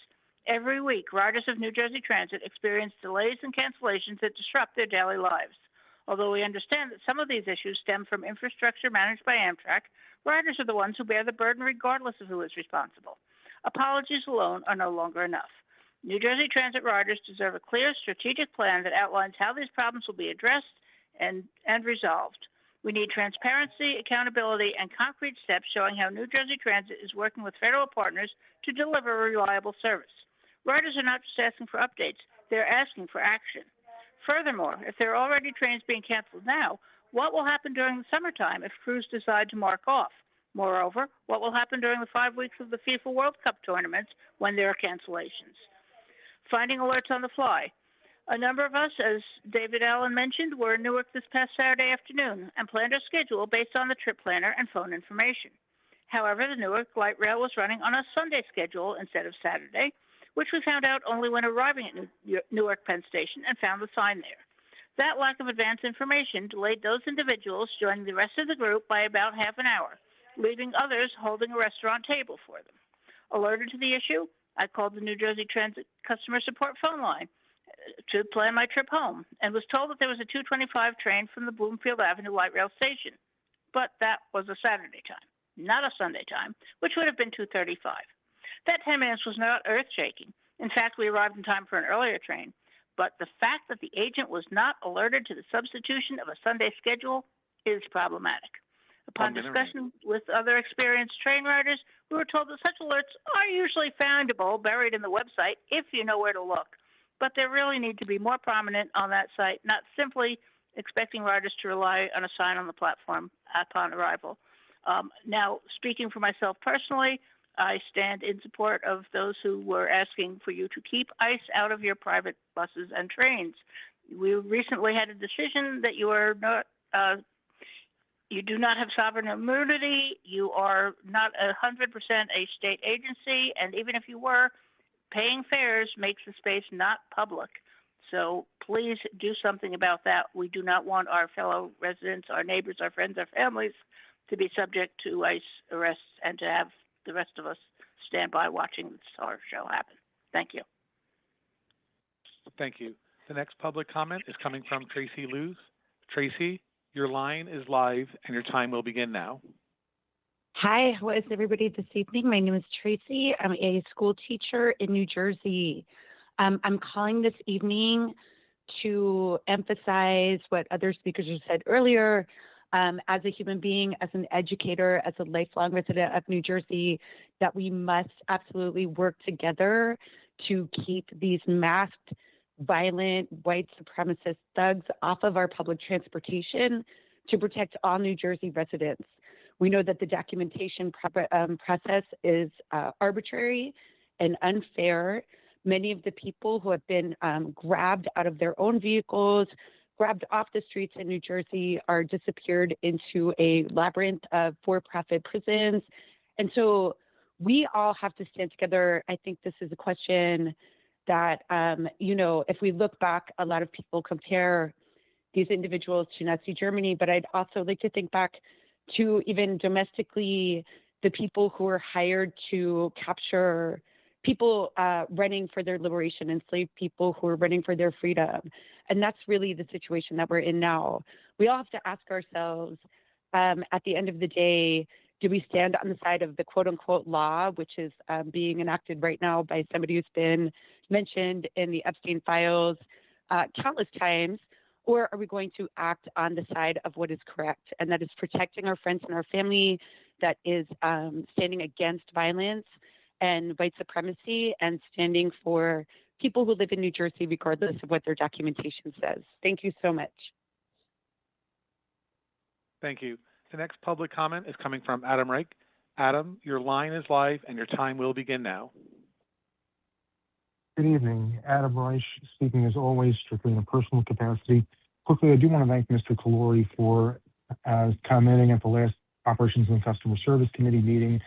Every week, riders of New Jersey Transit experience delays and cancellations that disrupt their daily lives. Although we understand that some of these issues stem from infrastructure managed by Amtrak, riders are the ones who bear the burden regardless of who is responsible. Apologies alone are no longer enough. New Jersey Transit riders deserve a clear strategic plan that outlines how these problems will be addressed and resolved. We need transparency, accountability, and concrete steps showing how New Jersey Transit is working with federal partners to deliver reliable service. Riders are not just asking for updates, they're asking for action. Furthermore, if there are already trains being canceled now, what will happen during the summertime if crews decide to mark off? Moreover, what will happen during the 5 weeks of the FIFA World Cup tournaments when there are cancellations? Finding alerts on the fly. A number of us, as David Allen mentioned, were in Newark this past Saturday afternoon and planned our schedule based on the trip planner and phone information. However, the Newark light rail was running on a Sunday schedule instead of Saturday, which we found out only when arriving at Newark Penn Station and found the sign there. That lack of advance information delayed those individuals joining the rest of the group by about half an hour, leaving others holding a restaurant table for them. Alerted to the issue, I called the New Jersey Transit customer support phone line to plan my trip home and was told that there was a 2:25 train from the Bloomfield Avenue light rail station. But that was a Saturday time, not a Sunday time, which would have been 2:35. That 10 minutes was not earth-shaking. In fact, we arrived in time for an earlier train. But the fact that the agent was not alerted to the substitution of a Sunday schedule is problematic. Upon discussion with other experienced train riders, we were told that such alerts are usually findable, buried in the website, if you know where to look. But they really need to be more prominent on that site, not simply expecting riders to rely on a sign on the platform upon arrival. Now, speaking for myself personally, I stand in support of those who were asking for you to keep ICE out of your private buses and trains. We recently had a decision that you are not You do not have sovereign immunity. You are not 100% a state agency, and even if you were, paying fares makes the space not public. So please do something about that. We do not want our fellow residents, our neighbors, our friends, our families to be subject to ICE arrests and to have the rest of us stand by watching this horror show happen. Thank you. Thank you. The next public comment is coming from Tracy Luz. Tracy, your line is live and your time will begin now. Hi, how is everybody this evening? My name is Tracy. I'm a school teacher in New Jersey. I'm calling this evening to emphasize what other speakers have said earlier. As a human being, as an educator, as a lifelong resident of New Jersey, that we must absolutely work together to keep these masked, violent, white supremacist thugs off of our public transportation to protect all New Jersey residents. We know that the documentation process is arbitrary and unfair. Many of the people who have been grabbed out of their own vehicles, grabbed off the streets in New Jersey, are disappeared into a labyrinth of for-profit prisons. And so we all have to stand together. I think this is a question that, if we look back, a lot of people compare these individuals to Nazi Germany, but I'd also like to think back to even domestically the people who were hired to capture people running for their liberation, enslaved people who are running for their freedom. And that's really the situation that we're in now. We all have to ask ourselves, at the end of the day, do we stand on the side of the quote unquote law, which is being enacted right now by somebody who's been mentioned in the Epstein files countless times, or are we going to act on the side of what is correct? And that is protecting our friends and our family, that is standing against violence and white supremacy, and standing for people who live in New Jersey regardless of what their documentation says. Thank you so much. Thank you. The next public comment is coming from Adam Reich. Adam, your line is live and your time will begin now. Good evening. Adam Reich speaking as always, strictly in a personal capacity. Quickly, I do want to thank Mr. Calori for commenting at the last Operations and Customer Service Committee meeting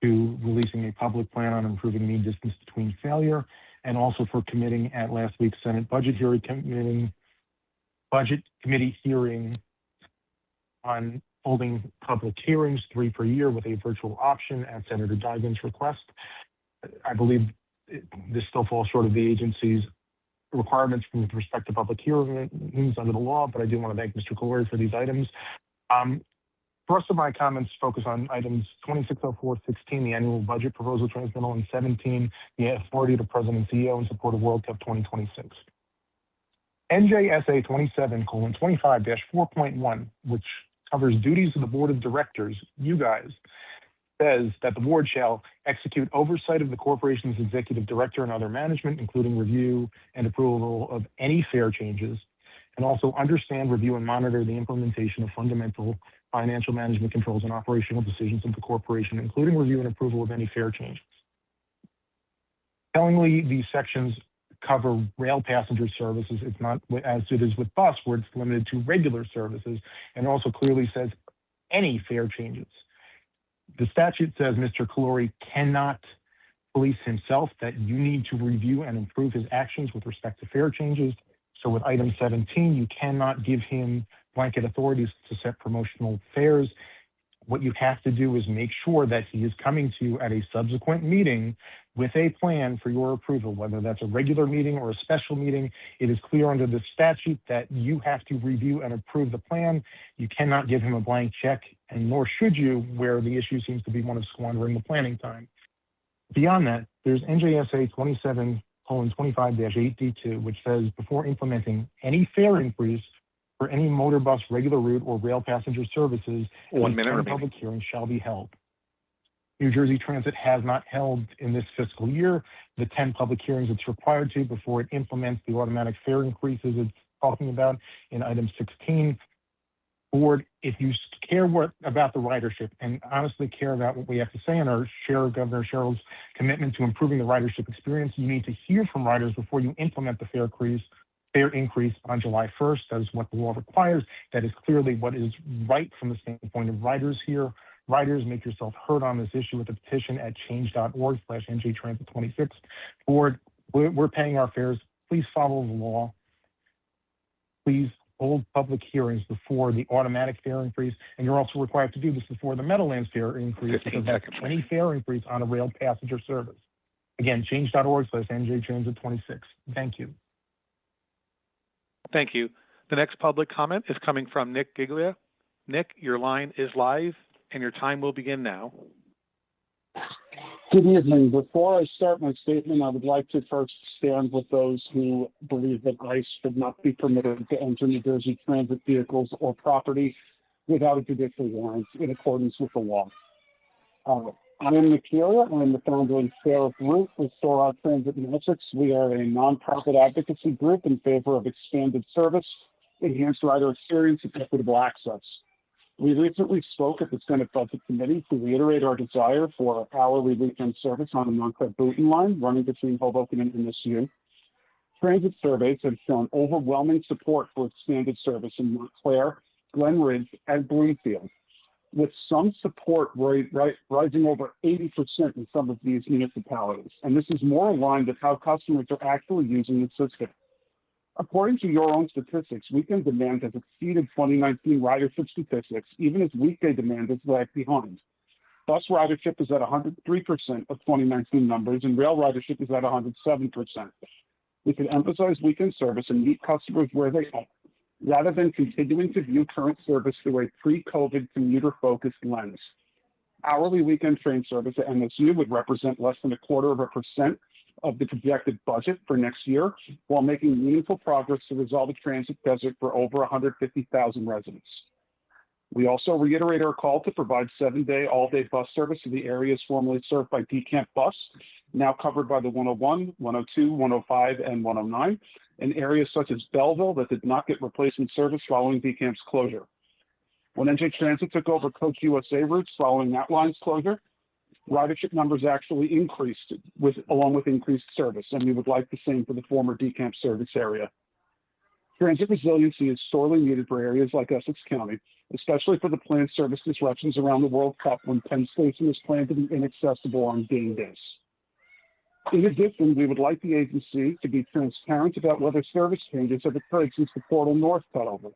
to releasing a public plan on improving mean distance between failure, and also for committing at last week's Senate Budget Committee hearing on holding public hearings 3 per year with a virtual option at Senator Digan's request. I believe this still falls short of the agency's requirements with respect to public hearings under the law, but I do want to thank Mr. Calori for these items. The rest of my comments focus on items 260416, the annual budget proposal transmittal, and 17, the authority to President and CEO in support of World Cup 2026. NJSA 27:25-4.1, which covers duties of the board of directors, you guys, says that the board shall execute oversight of the corporation's executive director and other management, including review and approval of any fare changes, and also understand, review, and monitor the implementation of fundamental financial management controls and operational decisions of the corporation, including review and approval of any fare changes. Tellingly, these sections cover rail passenger services. It's not as it is with bus, where it's limited to regular services, and also clearly says any fare changes. The statute says Mr. Calori cannot police himself, that you need to review and improve his actions with respect to fare changes. So with item 17, you cannot give him blanket authorities to set promotional fares. What you have to do is make sure that he is coming to you at a subsequent meeting with a plan for your approval, whether that's a regular meeting or a special meeting. It is clear under the statute that you have to review and approve the plan. You cannot give him a blank check, and nor should you, where the issue seems to be one of squandering the planning time. Beyond that, there's NJSA 27:25-8D2, which says before implementing any fare increase for any motor bus regular route or rail passenger services, a public hearing shall be held. New Jersey Transit has not held in this fiscal year the 10 public hearings it's required to before it implements the automatic fare increases it's talking about in item 16. Board, if you care about the ridership and honestly care about what we have to say and our share of Governor Sherrill's commitment to improving the ridership experience, you need to hear from riders before you implement the fare increase. fare increase on July 1st. That is what the law requires. That is clearly what is right from the standpoint of riders here. Riders, make yourself heard on this issue with a petition at change.org/NJTransit26. Board, we're paying our fares. Please follow the law. Please hold public hearings before the automatic fare increase, and you're also required to do this before the Meadowlands fare increase, because that's any fare increase on a rail passenger service. Again, change.org/NJTransit26. Thank you. Thank you. The next public comment is coming from Nick Giglia. Nick, your line is live, and your time will begin now. Good evening. Before I start my statement, I would like to first stand with those who believe that ICE should not be permitted to enter New Jersey transit vehicles or property without a judicial warrant in accordance with the law. I am Nick Giglia. I am the founder and chair of Root, Restore Our Transit Metrics. We are a nonprofit advocacy group in favor of expanded service, enhanced rider experience, and equitable access. We recently spoke at the Senate Budget Committee to reiterate our desire for hourly weekend service on the Montclair-Boonton line running between Hoboken and MSU. Transit surveys have shown overwhelming support for expanded service in Montclair, Glen Ridge, and Bloomfield, with some support rising over 80% in some of these municipalities. And this is more aligned with how customers are actually using the system. According to your own statistics, weekend demand has exceeded 2019 ridership statistics, even as weekday demand is lagged behind. Bus ridership is at 103% of 2019 numbers, and rail ridership is at 107%. We can emphasize weekend service and meet customers where they are, rather than continuing to view current service through a pre-COVID commuter-focused lens. Hourly weekend train service at MSU would represent less than 0.25% of the projected budget for next year, while making meaningful progress to resolve the transit desert for over 150,000 residents. We also reiterate our call to provide 7-day, all-day bus service to the areas formerly served by DCamp Bus, now covered by the 101, 102, 105, and 109, in areas such as Belleville that did not get replacement service following DCamp's closure. When NJ Transit took over Coach USA routes following that line's closure, ridership numbers actually increased along with increased service, and we would like the same for the former DCamp service area. Transit resiliency is sorely needed for areas like Essex County, especially for the planned service disruptions around the World Cup when Penn Station is planned to be inaccessible on game days. In addition, we would like the agency to be transparent about whether service changes have occurred since the Portal North cutover.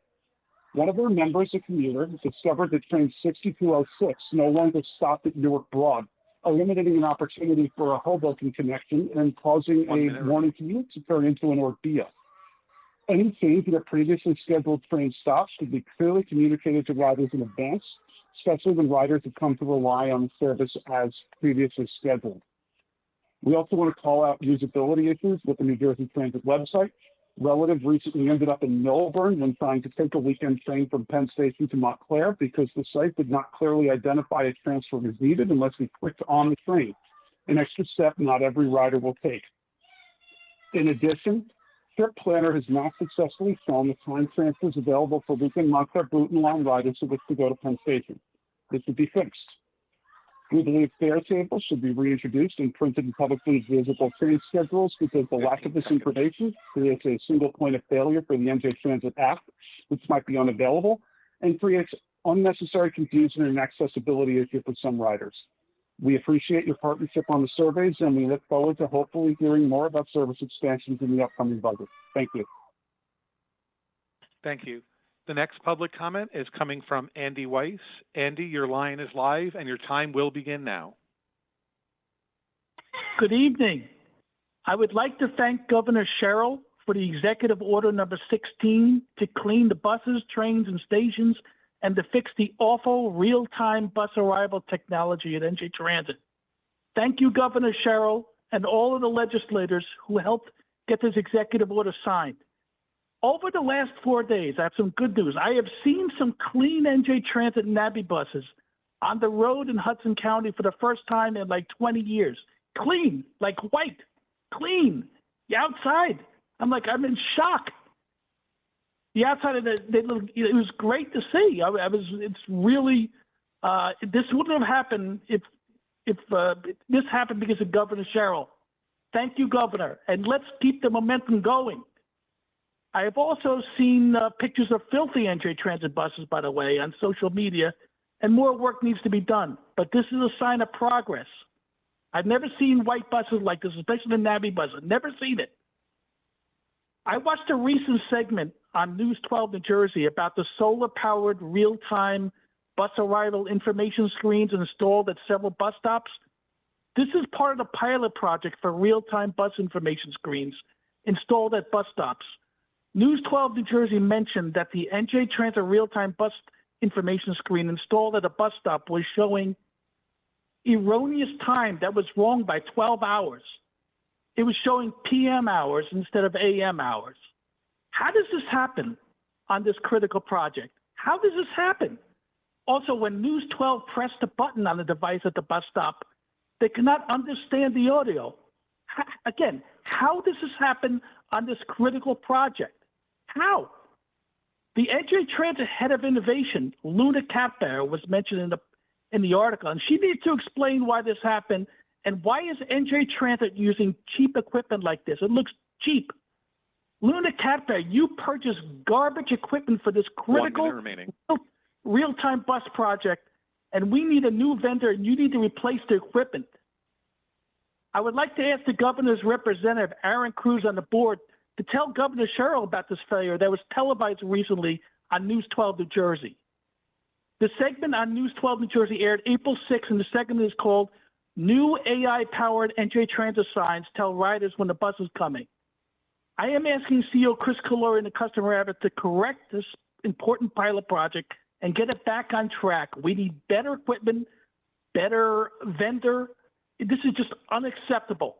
One of our members, a commuter, discovered that train 6206 no longer stopped at Newark Broad, eliminating an opportunity for a Hoboken connection and causing a morning commute to turn into an ordeal. Any change in a previously scheduled train stops should be clearly communicated to riders in advance, especially when riders have come to rely on the service as previously scheduled. We also want to call out usability issues with the New Jersey Transit website. Relatives recently ended up in Millburn when trying to take a weekend train from Penn Station to Montclair because the site did not clearly identify a transfer was needed unless we clicked on the train, an extra step not every rider will take. In addition, Trip Planner has not successfully shown the time transfers available for weekend Montclair-Boonton line riders who wish to go to Penn Station. This would be fixed. We believe fare tables should be reintroduced and printed in publicly visible train schedules because the lack of this information creates a single point of failure for the NJ Transit app, which might be unavailable, and creates unnecessary confusion and accessibility issue for some riders. We appreciate your partnership on the surveys, and we look forward to hopefully hearing more about service expansions in the upcoming budget. Thank you. Thank you. The next public comment is coming from Andy Weiss. Andy, your line is live and your time will begin now. Good evening. I would like to thank Governor Sherrill for the executive order number 16 to clean the buses, trains, and stations and to fix the awful real-time bus arrival technology at NJ Transit. Thank you, Governor Sherrill, and all of the legislators who helped get this executive order signed. Over the last 4 days, I have some good news. I have seen some clean NJ Transit Navy buses on the road in Hudson County for the first time in like 20 years. Clean, like white, clean. The outside, I'm in shock. The outside of it was great to see. It's really, this wouldn't have happened if this happened because of Governor Sherrill. Thank you, Governor, and let's keep the momentum going. I've also seen pictures of filthy NJ Transit buses, by the way, on social media, and more work needs to be done. But this is a sign of progress. I've never seen white buses like this, especially the Navy bus. I've never seen it. I watched a recent segment on News 12 New Jersey about the solar-powered real-time bus arrival information screens installed at several bus stops. This is part of the pilot project for real-time bus information screens installed at bus stops. News 12 New Jersey mentioned that the NJ Transit real-time bus information screen installed at a bus stop was showing erroneous time that was wrong by 12 hours. It was showing PM hours instead of AM hours. How does this happen on this critical project? How does this happen? Also, when News 12 pressed a button on the device at the bus stop, they cannot understand the audio. Again, how does this happen on this critical project? How? The NJ Transit head of innovation, Luna Catbear, was mentioned in the article, and she needs to explain why this happened and why is NJ Transit using cheap equipment like this? It looks cheap. Luna Catbear, you purchased garbage equipment for this critical real-time bus project, and we need a new vendor, and you need to replace the equipment. I would like to ask the governor's representative, Aaron Cruz, on the board to tell Governor Sherrill about this failure that was televised recently on News 12 New Jersey. The segment on News 12 New Jersey aired April 6th, and the segment is called New AI-Powered NJ Transit Signs Tell Riders When the Bus is Coming. I am asking CEO Chris Calori and the customer advocate to correct this important pilot project and get it back on track. We need better equipment, better vendor. This is just unacceptable.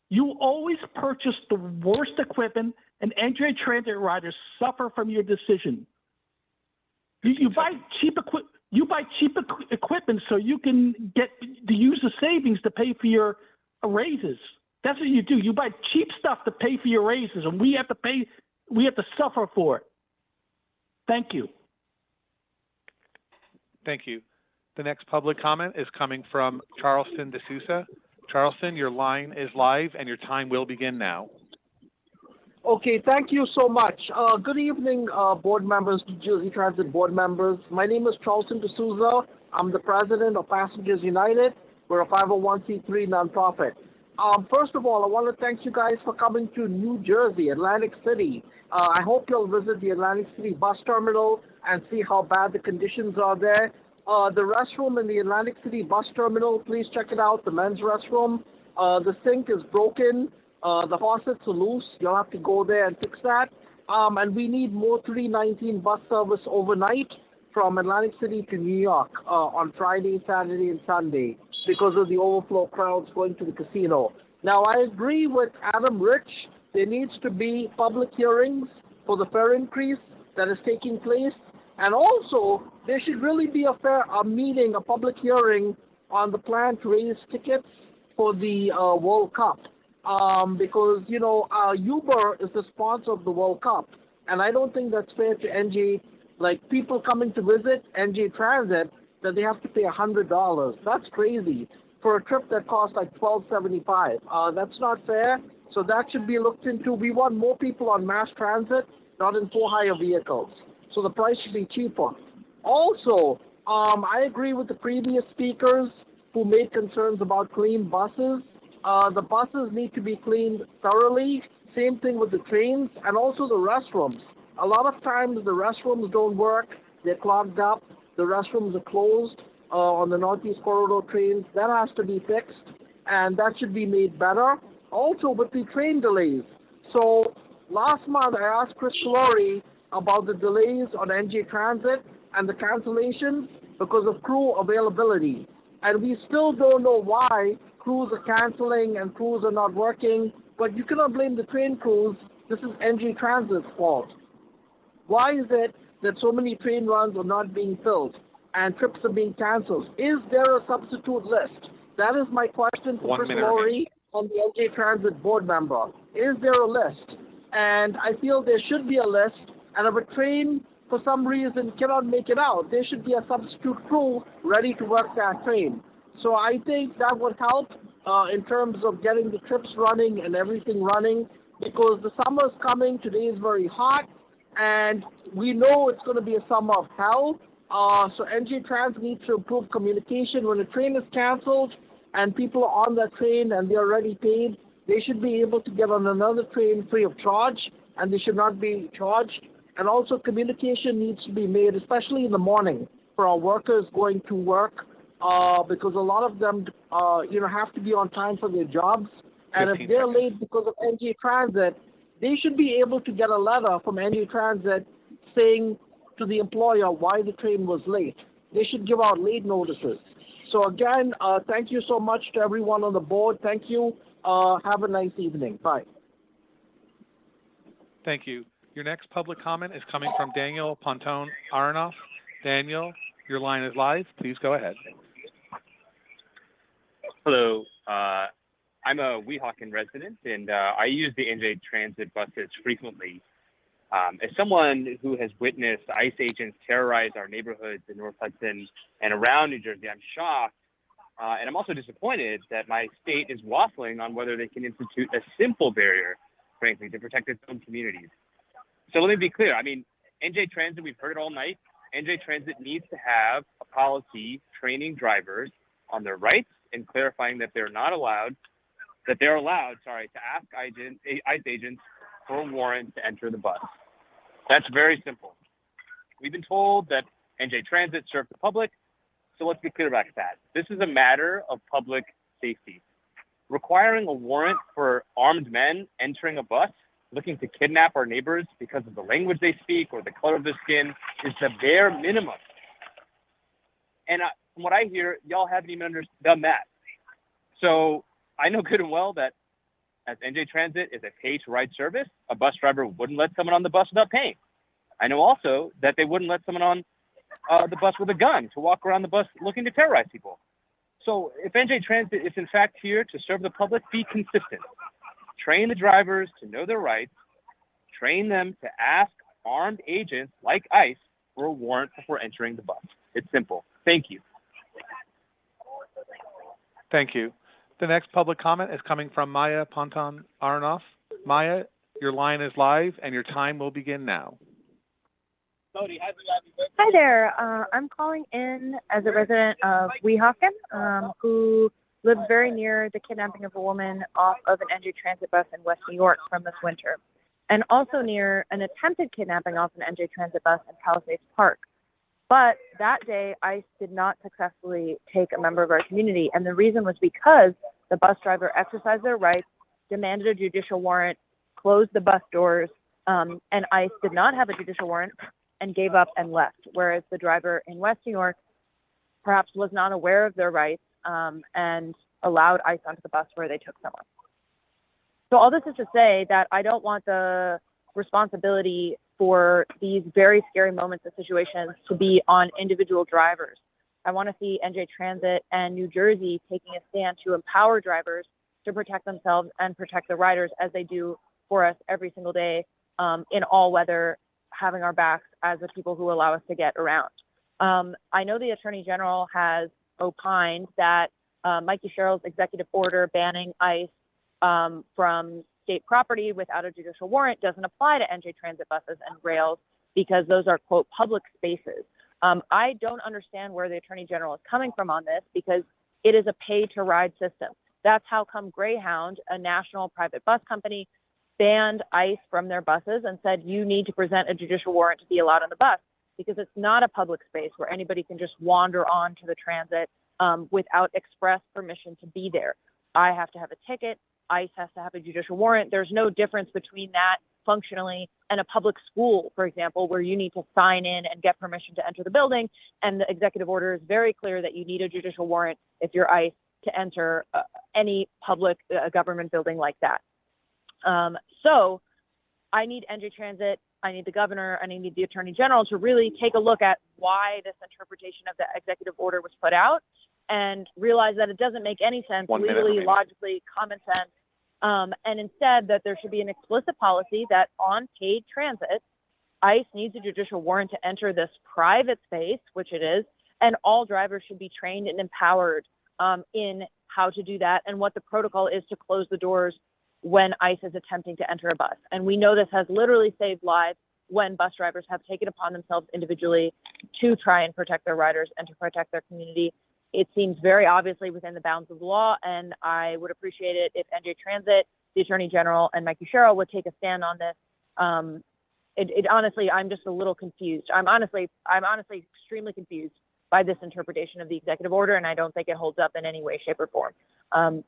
You always purchase the worst equipment, and NJ Transit riders suffer from your decision. You buy cheap equipment. You buy cheap equipment so you can get to use the savings to pay for your raises. That's what you do. You buy cheap stuff to pay for your raises, and we have to pay. We have to suffer for it. Thank you. Thank you. The next public comment is coming from Charleston D'Souza. Charleston, your line is live and your time will begin now. Okay, thank you so much. Good evening, board members, New Jersey Transit board members. My name is Charleston D'Souza. I'm the president of Passengers United. We're a 501c3 nonprofit. First of all, I want to thank you guys for coming to New Jersey, Atlantic City. I hope you'll visit the Atlantic City bus terminal and see how bad the conditions are there. The restroom in the Atlantic City bus terminal, please check it out, the men's restroom. The sink is broken. The faucets are loose. You'll have to go there and fix that. And we need more 319 bus service overnight from Atlantic City to New York on Friday, Saturday, and Sunday because of the overflow crowds going to the casino. Now, I agree with Adam Rich. There needs to be public hearings for the fare increase that is taking place. And also, there should really be a public hearing on the plan to raise tickets for the World Cup. Because, Uber is the sponsor of the World Cup. And I don't think that's fair to NJ, like people coming to visit NJ Transit, that they have to pay $100. That's crazy for a trip that costs like $12.75. That's not fair. So that should be looked into. We want more people on mass transit, not in for-hire vehicles. So the price should be cheaper. Also, I agree with the previous speakers who made concerns about clean buses. The buses need to be cleaned thoroughly. Same thing with the trains and also the restrooms. A lot of times the restrooms don't work. They're clogged up. The restrooms are closed on the Northeast Corridor trains. That has to be fixed, and that should be made better. Also with the train delays. So last month I asked Chris Calori about the delays on NJ Transit and the cancellations because of crew availability. And we still don't know why crews are canceling and crews are not working, but you cannot blame the train crews. This is NJ Transit's fault. Why is it that so many train runs are not being filled and trips are being canceled? Is there a substitute list? That is my question to Chris Calori on the NJ Transit board member. Is there a list? And I feel there should be a list, and if a train for some reason cannot make it out, there should be a substitute crew ready to work that train. So I think that would help in terms of getting the trips running and everything running. because the summer's coming. Today is very hot, and we know it's going to be a summer of hell. So NJ Trans needs to improve communication. When a train is canceled and people are on that train and they're already paid, they should be able to get on another train free of charge, and they should not be charged. And also communication needs to be made, especially in the morning, for our workers going to work, because a lot of them, have to be on time for their jobs. And if they're late because of NJ Transit, they should be able to get a letter from NJ Transit saying to the employer why the train was late. They should give out late notices. So again, thank you so much to everyone on the board. Thank you. Have a nice evening. Bye. Thank you. Your next public comment is coming from Daniel Pontone Aronoff. Daniel, your line is live. Please go ahead. Hello. I'm a Weehawken resident, and I use the NJ Transit buses frequently. As someone who has witnessed ICE agents terrorize our neighborhoods in North Hudson and around New Jersey, I'm shocked, and I'm also disappointed that my state is waffling on whether they can institute a simple barrier, frankly, to protect its own communities. So let me be clear. I mean, NJ Transit, we've heard it all night. NJ Transit needs to have a policy training drivers on their rights and clarifying that they're allowed, to ask ICE agents for a warrant to enter the bus. That's very simple. We've been told that NJ Transit serves the public, so let's be clear about that. This is a matter of public safety. Requiring a warrant for armed men entering a bus looking to kidnap our neighbors because of the language they speak or the color of their skin is the bare minimum. And from what I hear, y'all haven't even done that. So I know good and well that as NJ Transit is a pay-to-ride service, a bus driver wouldn't let someone on the bus without paying. I know also that they wouldn't let someone on the bus with a gun to walk around the bus looking to terrorize people. So if NJ Transit is in fact here to serve the public, be consistent. Train the drivers to know their rights. Train them to ask armed agents like ICE for a warrant before entering the bus. It's simple. Thank you. Thank you. The next public comment is coming from Maya Ponton Aronoff. Maya, your line is live and your time will begin now. Hi there. I'm calling in as a resident of Weehawken, who lives very near the kidnapping of a woman off of an NJ Transit bus in West New York from this winter, and also near an attempted kidnapping off an NJ Transit bus in Palisades Park. But that day, ICE did not successfully take a member of our community, and the reason was because the bus driver exercised their rights, demanded a judicial warrant, closed the bus doors, and ICE did not have a judicial warrant and gave up and left, whereas the driver in West New York perhaps was not aware of their rights and allowed ICE onto the bus where they took someone. So all this is to say that I don't want the responsibility for these very scary moments and situations to be on individual drivers. I want to see NJ Transit and New Jersey taking a stand to empower drivers to protect themselves and protect the riders as they do for us every single day in all weather, having our backs as the people who allow us to get around. I know the Attorney General has opined that Mikey Sherrill's executive order banning ICE from state property without a judicial warrant doesn't apply to NJ Transit buses and rails because those are, quote, public spaces. I don't understand where the Attorney General is coming from on this because it is a pay-to-ride system. That's how come Greyhound, a national private bus company, banned ICE from their buses and said, you need to present a judicial warrant to be allowed on the bus because it's not a public space where anybody can just wander onto the transit without express permission to be there. I have to have a ticket. ICE has to have a judicial warrant. There's no difference between that functionally and a public school, for example, where you need to sign in and get permission to enter the building. And the executive order is very clear that you need a judicial warrant if you're ICE to enter any public government building like that. So I need NJ Transit, I need the governor, and I need the Attorney General to really take a look at why this interpretation of the executive order was put out and realize that it doesn't make any sense legally, logically, common sense, and instead that there should be an explicit policy that on paid transit, ICE needs a judicial warrant to enter this private space, which it is, and all drivers should be trained and empowered in how to do that and what the protocol is to close the doors when ICE is attempting to enter a bus. And we know this has literally saved lives when bus drivers have taken upon themselves individually to try and protect their riders and to protect their community. It seems very obviously within the bounds of the law, and I would appreciate it if NJ Transit, the Attorney General, and Mike Sherrill would take a stand on this. Honestly, I'm just a little confused. I'm honestly extremely confused by this interpretation of the executive order, and I don't think it holds up in any way, shape, or form.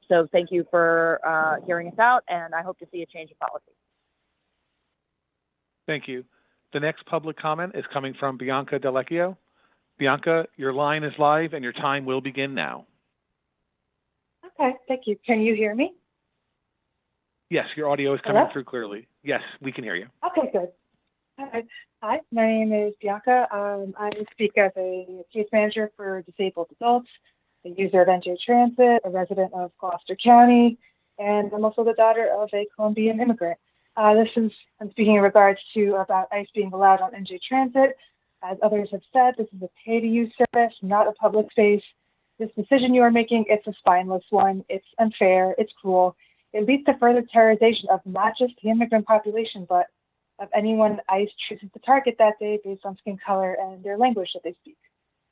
So thank you for hearing us out, and I hope to see a change in policy. Thank you. The next public comment is coming from Bianca Delecchio. Bianca, your line is live and your time will begin now. Okay, thank you. Can you hear me? Yes, your audio is coming Hello? through clearly. Yes, we can hear you. Okay, good. Hi, my name is Bianca. I speak as a case manager for disabled adults, a user of NJ Transit, a resident of Gloucester County, and I'm also the daughter of a Colombian immigrant. I'm speaking in regards to about ICE being allowed on NJ Transit. As others have said, this is a pay-to-use service, not a public space. This decision you are making, it's a spineless one. It's unfair. It's cruel. It leads to further terrorization of not just the immigrant population, but of anyone ICE chooses to target that day based on skin color and their language that they speak.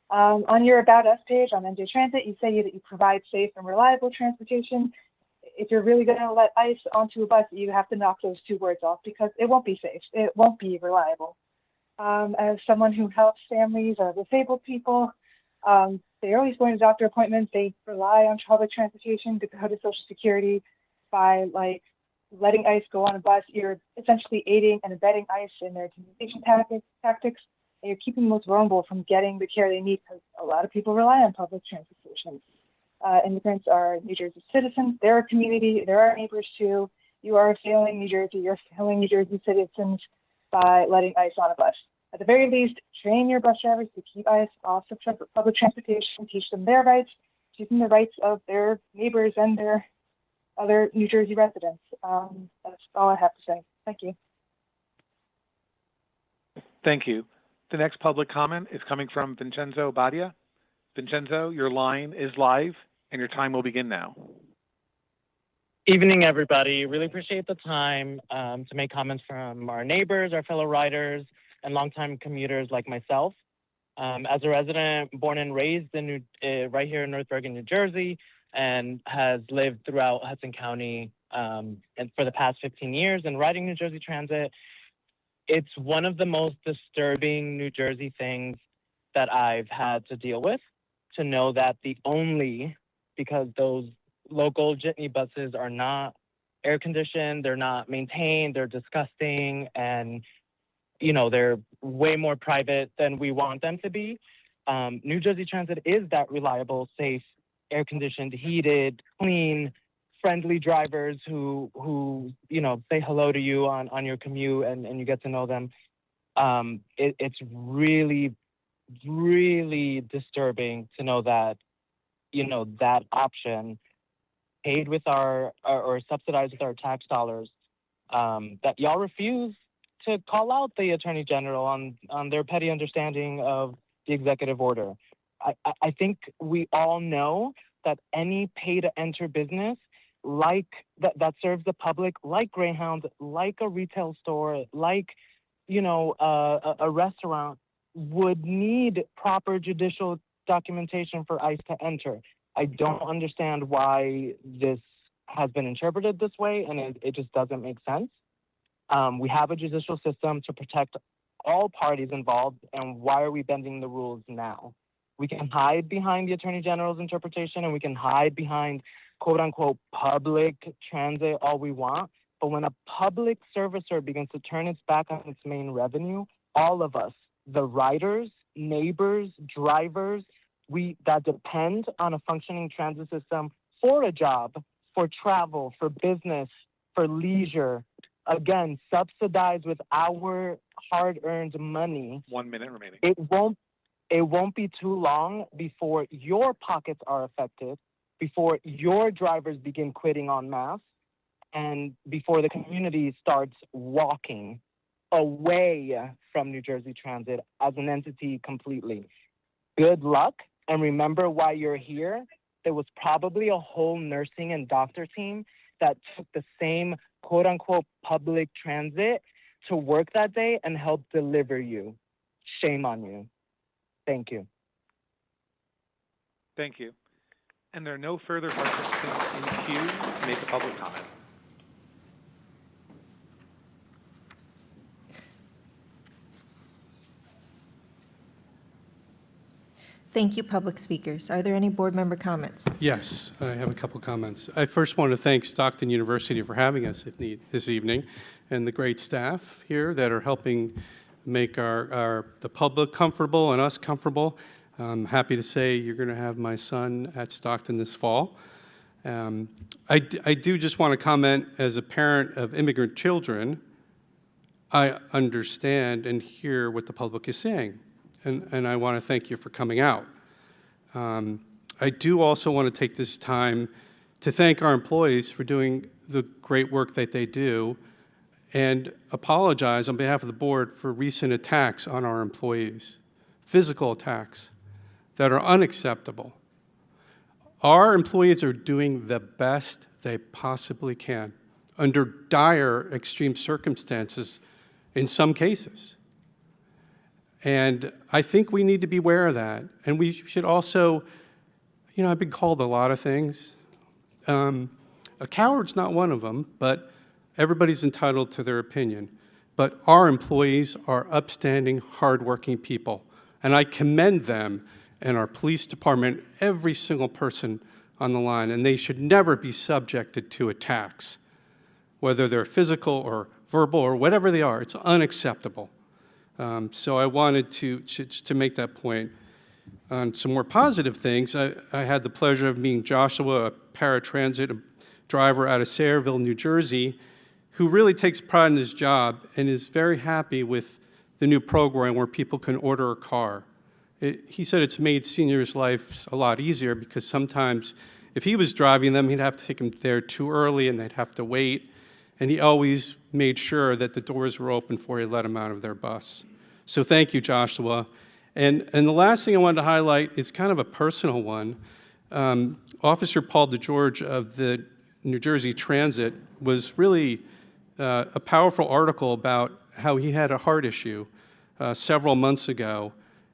On your About Us page on NJ Transit, you say that you provide safe and reliable transportation. If you're really going to let ICE onto a bus, you have to knock those two words off because it won't be safe. It won't be reliable. As someone who helps families of disabled people, they're always going to doctor appointments. They rely on public transportation to go to Social Security. By letting ICE go on a bus, you're essentially aiding and abetting ICE in their intimidation tactics, and you're keeping the most vulnerable from getting the care they need because a lot of people rely on public transportation. Immigrants are New Jersey citizens. They're a community. They're our neighbors too. You are failing New Jersey. You're failing New Jersey citizens by letting ICE on a bus. At the very least, train your bus drivers to keep ICE off of public transportation, teach them their rights, teach them the rights of their neighbors and their other New Jersey residents. That's all I have to say. Thank you. Thank you. The next public comment is coming from Vincenzo Badia. Vincenzo, your line is live and your time will begin now. Evening, everybody. Really appreciate the time to make comments from our neighbors, our fellow riders, and longtime commuters like myself. As a resident born and raised in right here in North Bergen, New Jersey, and has lived throughout Hudson County and for the past 15 years and riding New Jersey Transit, it's one of the most disturbing New Jersey things that I've had to deal with, to know that because those local jitney buses are not air conditioned, they're not maintained, they're disgusting, and they're way more private than we want them to be. New Jersey Transit is that reliable, safe, air-conditioned, heated, clean, friendly drivers who say hello to you on your commute and you get to know them. It's really, really disturbing to know that, that option paid with or subsidized with our tax dollars, that y'all refuse to call out the Attorney General on their petty understanding of the executive order. I think we all know that any pay-to-enter business that serves the public, like Greyhound, like a retail store, like a restaurant, would need proper judicial documentation for ICE to enter. I don't understand why this has been interpreted this way, and it just doesn't make sense. We have a judicial system to protect all parties involved, and why are we bending the rules now? We can hide behind the Attorney General's interpretation, and we can hide behind quote-unquote public transit all we want, but when a public servicer begins to turn its back on its main revenue, all of us, the riders, neighbors, drivers, that depend on a functioning transit system for a job, for travel, for business, for leisure, again, subsidized with our hard-earned money. 1 minute remaining. It won't be too long before your pockets are affected, before your drivers begin quitting en masse, and before the community starts walking away from New Jersey Transit as an entity completely. Good luck, and remember why you're here. There was probably a whole nursing and doctor team that took the same quote unquote public transit to work that day and help deliver you. Shame on you. Thank you. Thank you. And there are no further participants in queue to make a public comment. Thank you, public speakers. Are there any board member comments? Yes, I have a couple comments. I first want to thank Stockton University for having us this evening, and the great staff here that are helping make the public comfortable and us comfortable. I'm happy to say you're going to have my son at Stockton this fall. I do just want to comment, as a parent of immigrant children, I understand and hear what the public is saying. And I want to thank you for coming out. I do also want to take this time to thank our employees for doing the great work that they do and apologize on behalf of the board for recent attacks on our employees, physical attacks that are unacceptable. Our employees are doing the best they possibly can under dire, extreme circumstances in some cases. And I think we need to be aware of that. And we should also, I've been called a lot of things. A coward's not one of them, but everybody's entitled to their opinion. But our employees are upstanding, hardworking people. And I commend them and our police department, every single person on the line. And they should never be subjected to attacks, whether they're physical or verbal or whatever they are. It's unacceptable. So I wanted to make that point. On some more positive things, I had the pleasure of meeting Joshua, a paratransit driver out of Sayreville, New Jersey, who really takes pride in his job and is very happy with the new program where people can order a car. He said it's made seniors' lives a lot easier because sometimes if he was driving them, he'd have to take them there too early and they'd have to wait. And he always made sure that the doors were open before he let them out of their bus. So thank you, Joshua. And the last thing I wanted to highlight is kind of a personal one. Officer Paul DeGeorge of the New Jersey Transit was really a powerful article about how he had a heart issue several months ago,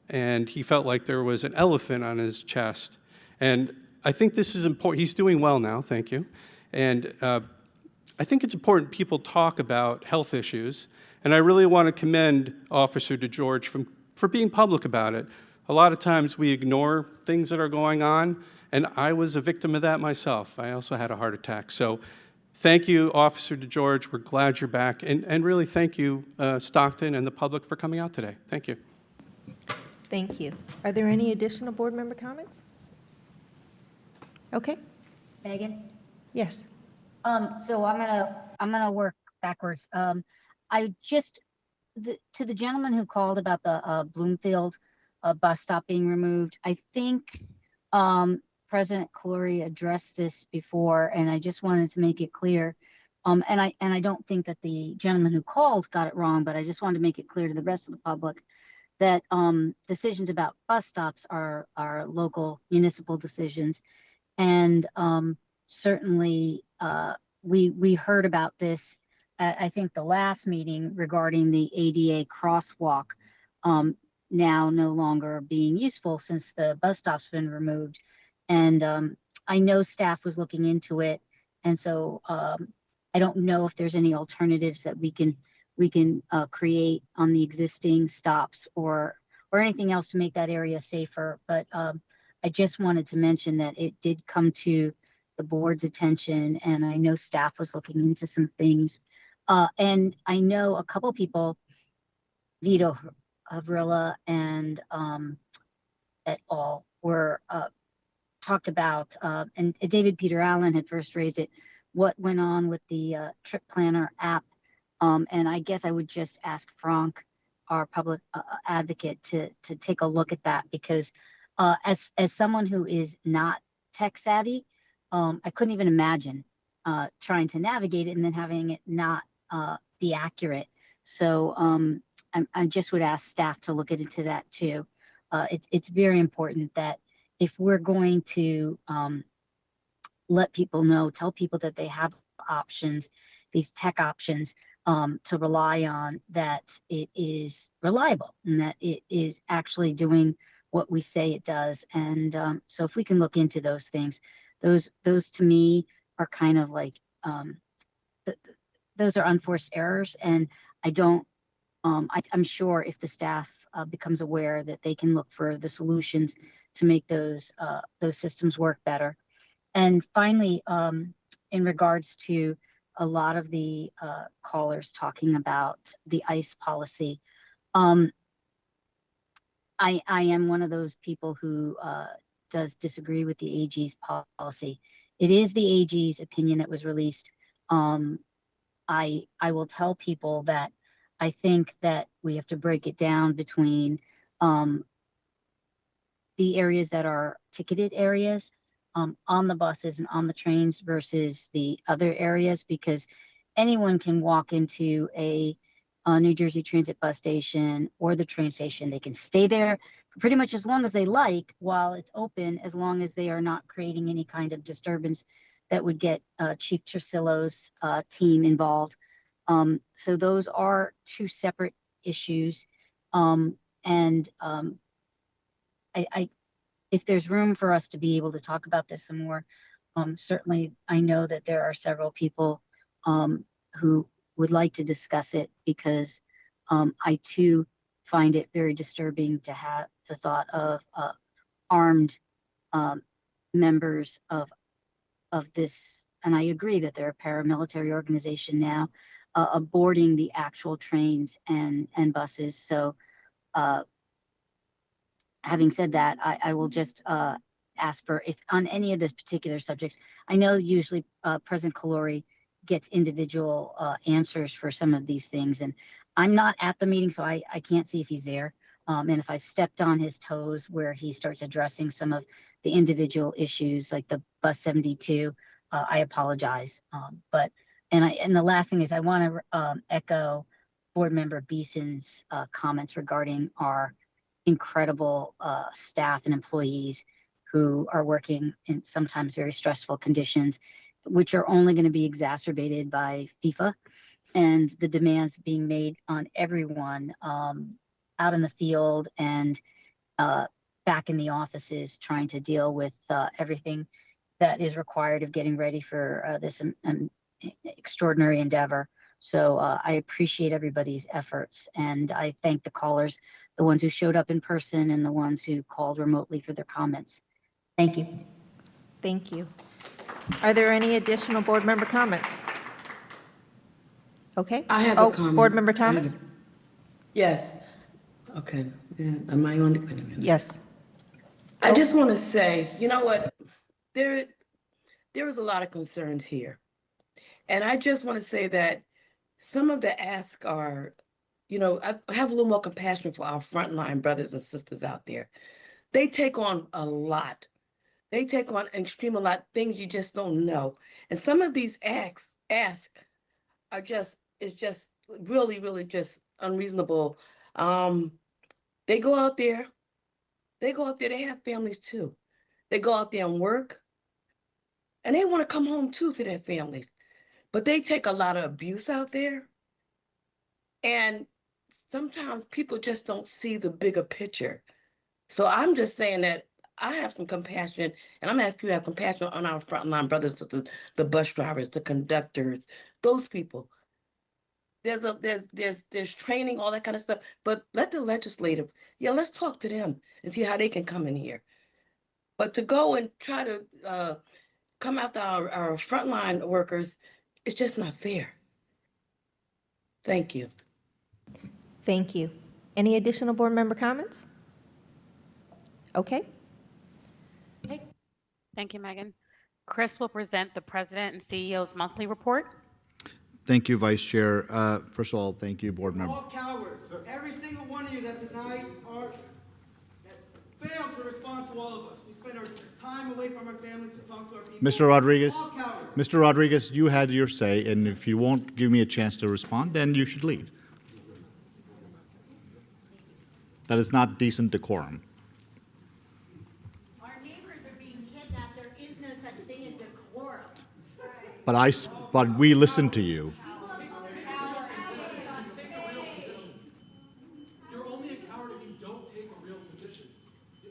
and he felt like there was an elephant on his chest. And I think this is important. He's doing well now, thank you. And I think it's important people talk about health issues, and I really want to commend Officer DeGeorge for being public about it. A lot of times we ignore things that are going on, and I was a victim of that myself. I also had a heart attack. So thank you, Officer DeGeorge. We're glad you're back. And really thank you, Stockton and the public, for coming out today. Thank you. Thank you. Are there any additional board member comments? Okay. Megan? Yes. So I'm gonna work backwards. I just to the gentleman who called about the Bloomfield bus stop being removed. I think President Clory addressed this before, and I just wanted to make it clear. And I don't think that the gentleman who called got it wrong, but I just wanted to make it clear to the rest of the public that decisions about bus stops are local municipal decisions, and certainly we heard about this at, I think, the last meeting regarding the ADA crosswalk now no longer being useful since the bus stop's been removed. And I know staff was looking into it, and so I don't know if there's any alternatives that we can create on the existing stops or anything else to make that area safer. But I just wanted to mention that it did come to the board's attention, and I know staff was looking into some things. And I know a couple people, Vito Havrilla and et al. Were talked about, and David Peter Allen had first raised it, what went on with the trip planner app. And I guess I would just ask Frank, our public advocate, to take a look at that, because as someone who is not tech savvy, I couldn't even imagine trying to navigate it and then having it not be accurate. So I just would ask staff to look into that too. It's very important that if we're going to let people know, tell people that they have options, these tech options, to rely on that it is reliable and that it is actually doing what we say it does. And so if we can look into those things, those to me are kind of like, those are unforced errors. And I don't, I'm sure if the staff becomes aware that they can look for the solutions to make those systems work better. And finally, in regards to a lot of the callers talking about the ICE policy, I am one of those people who does disagree with the AG's policy. It is the AG's opinion that was released. I will tell people that I think that we have to break it down between the areas that are ticketed areas on the buses and on the trains versus the other areas, because anyone can walk into a New Jersey Transit bus station or the train station. They can stay there for pretty much as long as they like while it's open, as long as they are not creating any kind of disturbance that would get Chief Trusillo's team involved. So those are two separate issues. If there's room for us to be able to talk about this some more, certainly I know that there are several people who would like to discuss it, because I too find it very disturbing to have the thought of armed members of this, and I agree that they're a paramilitary organization now, boarding the actual trains and buses. So having said that, I will just ask for, if on any of the particular subjects, I know usually President Kalori gets individual answers for some of these things, and I'm not at the meeting, so I can't see if he's there. And if I've stepped on his toes where he starts addressing some of the individual issues like the bus 72, I apologize. And the last thing is, I want to echo Board Member Beeson's comments regarding our incredible staff and employees who are working in sometimes very stressful conditions, which are only going to be exacerbated by FIFA and the demands being made on everyone out in the field and back in the offices, trying to deal with everything that is required of getting ready for this extraordinary endeavor. So I appreciate everybody's efforts, and I thank the callers, the ones who showed up in person and the ones who called remotely for their comments. Thank you. Thank you. Are there any additional board member comments? Okay. I have a comment. Board Member Thomas? Yes. Okay. Yeah. Am I on? Wait a minute. Yes. I just want to say, you know what? There is a lot of concerns here. And I just want to say that some of the asks are, I have a little more compassion for our frontline brothers and sisters out there. They take on a lot. They take on an extreme a lot, things you just don't know. And some of these asks are just really, really just unreasonable. They go out there, they have families too. They go out there and work, and they want to come home too to their families. But they take a lot of abuse out there. And sometimes people just don't see the bigger picture. So I'm just saying that I have some compassion, and I'm asking people to have compassion on our frontline brothers, the bus drivers, the conductors, those people. There's training, all that kind of stuff. But let the legislative, let's talk to them and see how they can come in here. But to go and try to come after our frontline workers, it's just not fair. Thank you. Thank you. Any additional board member comments? Okay. Thank you, Megan. Chris will present the President and CEO's monthly report. Thank you, Vice Chair. First of all, thank you, board member. All cowards. Every single one of you that tonight that failed to respond to all of us. We spent our time away from our families to talk to our people. Mr. Rodriguez, you had your say, and if you won't give me a chance to respond, then you should leave. That is not decent decorum. but we listen to you. You're only a coward if you don't take a real position.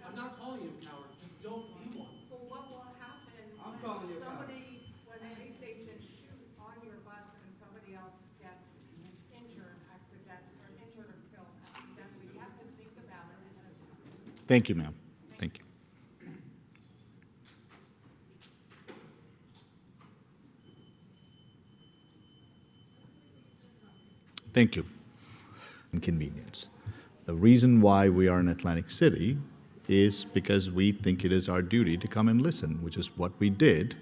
I'm not calling you a coward. Just don't be one. Well, what will happen when somebody, when ICE agents shoot on your bus and somebody else gets injured or killed accidentally? You have to think about it ahead of time. Thank you, ma'am. Thank you. Thank you. Inconvenience. The reason why we are in Atlantic City is because we think it is our duty to come and listen, which is what we did.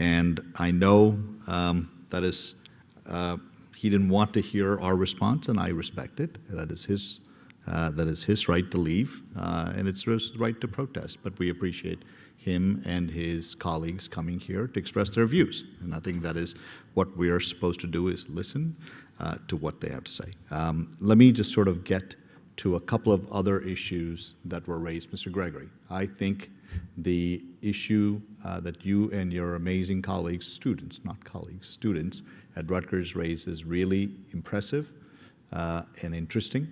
And I know that is, he didn't want to hear our response, and I respect it. That is his right to leave, and it's his right to protest. But we appreciate him and his colleagues coming here to express their views. And I think that is what we are supposed to do, is listen to what they have to say. Let me just sort of get to a couple of other issues that were raised. Mr. Gregory, I think the issue that you and your amazing colleagues, students, not colleagues, students at Rutgers raised is really impressive and interesting.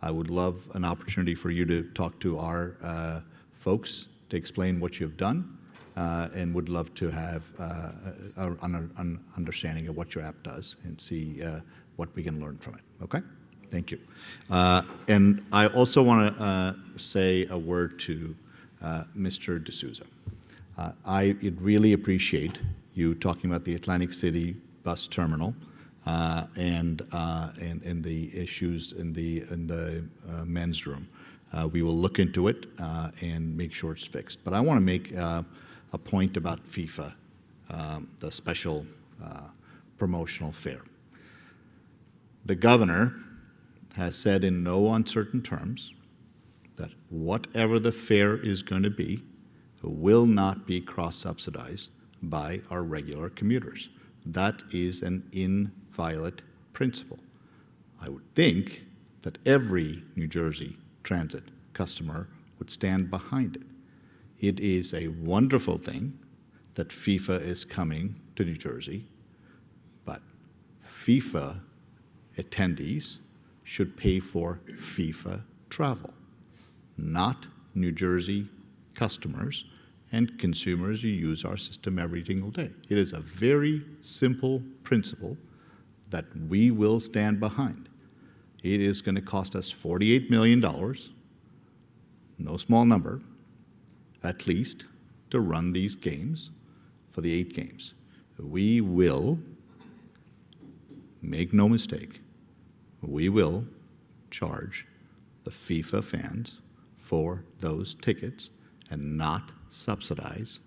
I would love an opportunity for you to talk to our folks to explain what you've done, and would love to have an understanding of what your app does and see what we can learn from it. Okay? Thank you. And I also want to say a word to Mr. D'Souza. I really appreciate you talking about the Atlantic City bus terminal and the issues in the men's room. We will look into it and make sure it's fixed. But I want to make a point about FIFA, the special promotional fare. The governor has said in no uncertain terms that whatever the fare is going to be will not be cross-subsidized by our regular commuters. That is an inviolate principle. I would think that every New Jersey Transit customer would stand behind it. It is a wonderful thing that FIFA is coming to New Jersey, but FIFA attendees should pay for FIFA travel, not New Jersey customers and consumers who use our system every single day. It is a very simple principle that we will stand behind. It is going to cost us $48 million, no small number, at least, to run these games for the 8 games. We will, make no mistake, we will charge the FIFA fans for those tickets and not subsidized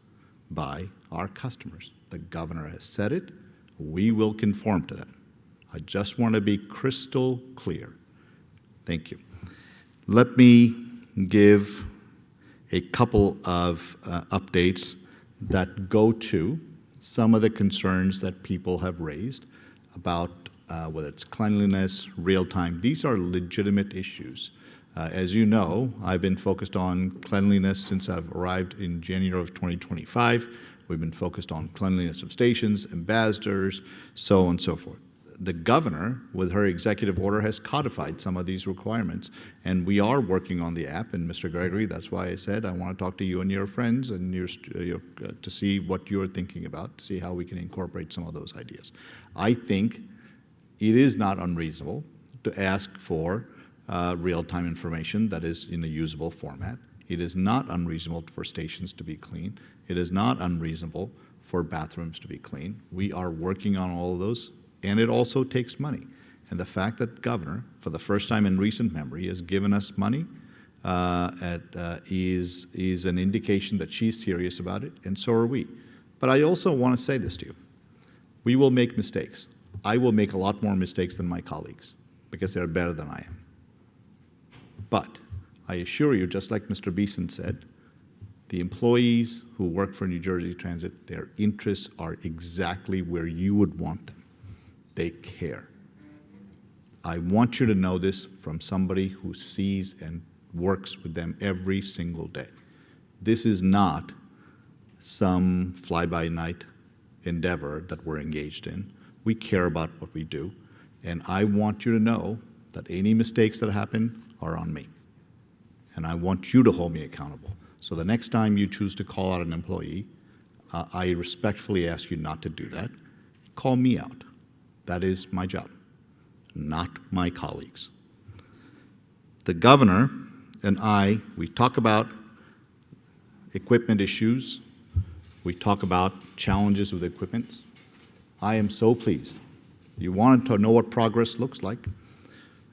by our customers. The governor has said it. We will conform to that. I just want to be crystal clear. Thank you. Let me give a couple of updates that go to some of the concerns that people have raised about whether it's cleanliness, real time. These are legitimate issues. As you know, I've been focused on cleanliness since I've arrived in January of 2025. We've been focused on cleanliness of stations, ambassadors, so on and so forth. The governor, with her executive order, has codified some of these requirements, and we are working on the app. And Mr. Gregory, that's why I said I want to talk to you and your friends and to see what you're thinking about, to see how we can incorporate some of those ideas. I think it is not unreasonable to ask for real-time information that is in a usable format. It is not unreasonable for stations to be clean. It is not unreasonable for bathrooms to be clean. We are working on all of those, and it also takes money. And the fact that the governor, for the first time in recent memory, has given us money is an indication that she's serious about it, and so are we. But I also want to say this to you. We will make mistakes. I will make a lot more mistakes than my colleagues because they're better than I am. But I assure you, just like Mr. Beeson said, the employees who work for New Jersey Transit, their interests are exactly where you would want them. They care. I want you to know this from somebody who sees and works with them every single day. This is not some fly-by-night endeavor that we're engaged in. We care about what we do, and I want you to know that any mistakes that happen are on me. And I want you to hold me accountable. So the next time you choose to call out an employee, I respectfully ask you not to do that. Call me out. That is my job, not my colleagues. The governor and I, we talk about equipment issues. We talk about challenges with equipment. I am so pleased. You wanted to know what progress looks like?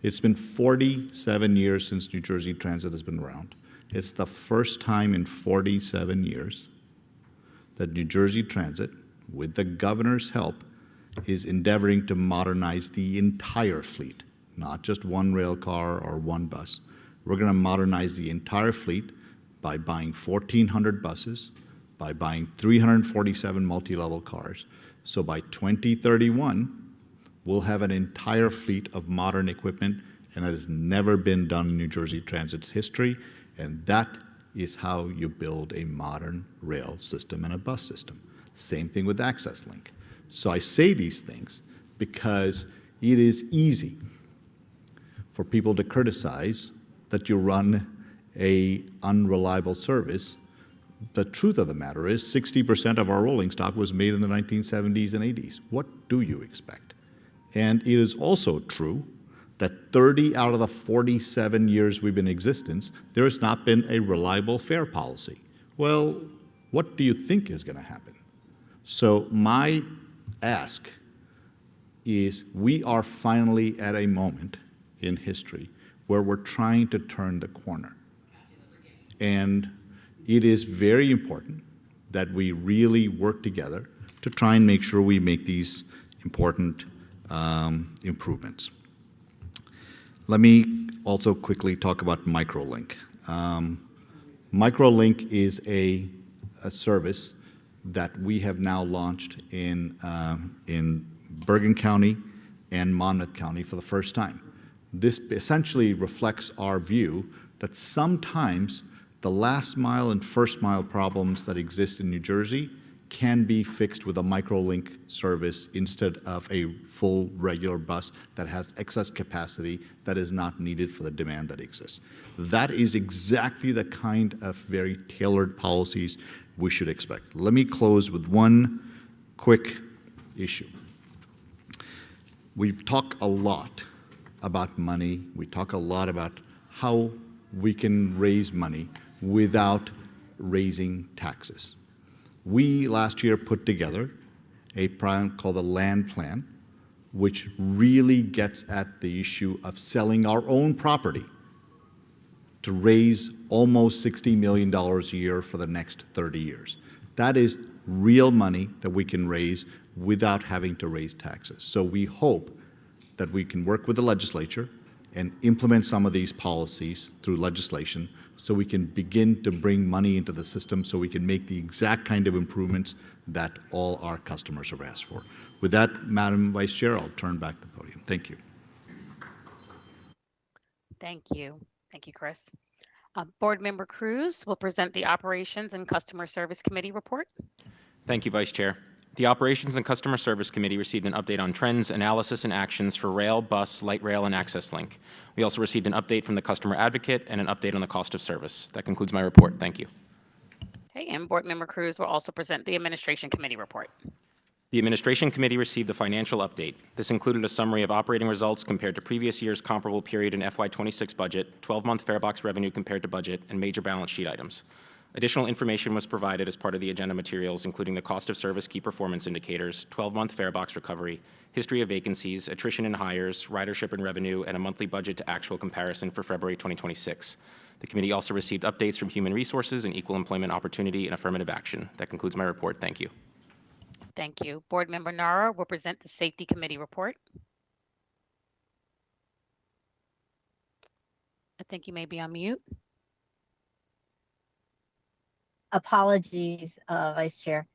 It's been 47 years since New Jersey Transit has been around. It's the first time in 47 years that New Jersey Transit, with the governor's help, is endeavoring to modernize the entire fleet, not just one rail car or one bus. We're going to modernize the entire fleet by buying 1,400 buses, by buying 347 multi-level cars. So by 2031, we'll have an entire fleet of modern equipment, and that has never been done in New Jersey Transit's history, and that is how you build a modern rail system and a bus system. Same thing with Access Link. So I say these things because it is easy for people to criticize that you run a unreliable service. The truth of the matter is 60% of our rolling stock was made in the 1970s and 80s. What do you expect? And it is also true that 30 out of the 47 years we've been in existence, there has not been a reliable fare policy. Well, what do you think is going to happen? So my ask is we are finally at a moment in history where we're trying to turn the corner. And it is very important that we really work together to try and make sure we make these important improvements. Let me also quickly talk about MicroLink. MicroLink is a service that we have now launched in Bergen County and Monmouth County for the first time. This essentially reflects our view that sometimes the last mile and first mile problems that exist in New Jersey can be fixed with a MicroLink service instead of a full regular bus that has excess capacity that is not needed for the demand that exists. That is exactly the kind of very tailored policies we should expect. Let me close with one quick issue. We've talked a lot about money. We talk a lot about how we can raise money without raising taxes. We last year put together a plan called the land plan, which really gets at the issue of selling our own property to raise almost $60 million a year for the next 30 years. That is real money that we can raise without having to raise taxes. So we hope that we can work with the legislature and implement some of these policies through legislation so we can begin to bring money into the system so we can make the exact kind of improvements that all our customers have asked for. With that, Madam Vice Chair, I'll turn back the podium. Thank you. Thank you. Thank you, Chris. Board Member Cruz will present the Operations and Customer Service Committee report. Thank you, Vice Chair. The Operations and Customer Service Committee received an update on trends, analysis, and actions for rail, bus, light rail, and Access Link. We also received an update from the Customer Advocate and an update on the cost of service. That concludes my report. Thank you. Okay, and Board Member Cruz will also present the Administration Committee report. The Administration Committee received a financial update. This included a summary of operating results compared to previous year's comparable period in FY26 budget, 12-month farebox revenue compared to budget, and major balance sheet items. Additional information was provided as part of the agenda materials, including the cost of service key performance indicators, 12-month farebox recovery, history of vacancies, attrition in hires, ridership and revenue, and a monthly budget to actual comparison for February 2026. The committee also received updates from Human Resources and Equal Employment Opportunity and Affirmative Action. That concludes my report. Thank you. Thank you. Board Member Nara will present the Safety Committee report. I think you may be on mute. Apologies, Vice Chair.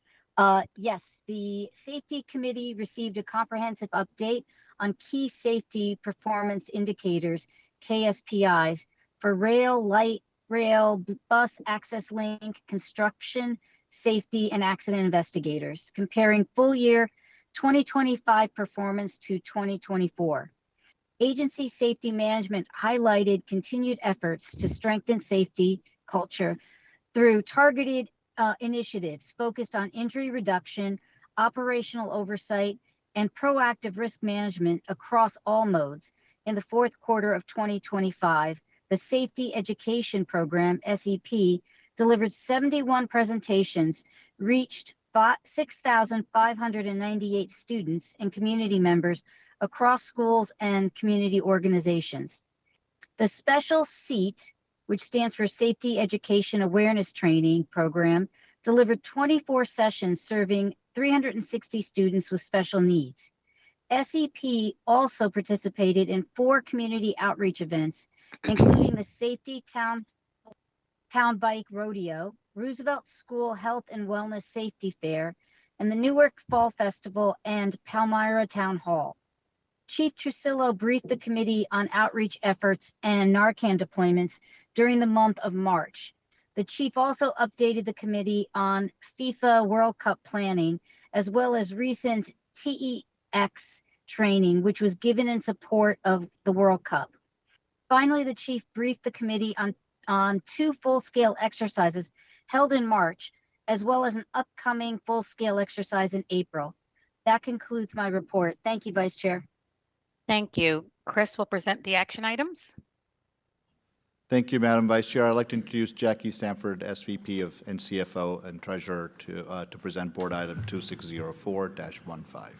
Yes, the Safety Committee received a comprehensive update on key safety performance indicators, KSPIs, for rail, light rail, bus, Access Link, construction, safety, and accident investigators, comparing full year 2025 performance to 2024. Agency safety management highlighted continued efforts to strengthen safety culture through targeted initiatives focused on injury reduction, operational oversight, and proactive risk management across all modes. In the fourth quarter of 2025, the Safety Education Program, SEP, delivered 71 presentations, reached 6,598 students and community members across schools and community organizations. The Special SEAT, which stands for Safety Education Awareness Training Program, delivered 24 sessions serving 360 students with special needs. SEP also participated in 4 community outreach events, including the Safety Town Bike Rodeo, Roosevelt School Health and Wellness Safety Fair, and the Newark Fall Festival and Palmyra Town Hall. Chief Trusillo briefed the committee on outreach efforts and Narcan deployments during the month of March. The chief also updated the committee on FIFA World Cup planning, as well as recent TEX training, which was given in support of the World Cup. Finally, the chief briefed the committee on 2 full-scale exercises held in March, as well as an upcoming full-scale exercise in April. That concludes my report. Thank you, Vice Chair. Thank you. Chris will present the action items. Thank you, Madam Vice Chair. I'd like to introduce Jackie Stanford, SVP of and CFO and Treasurer, to present Board Item 2604-15.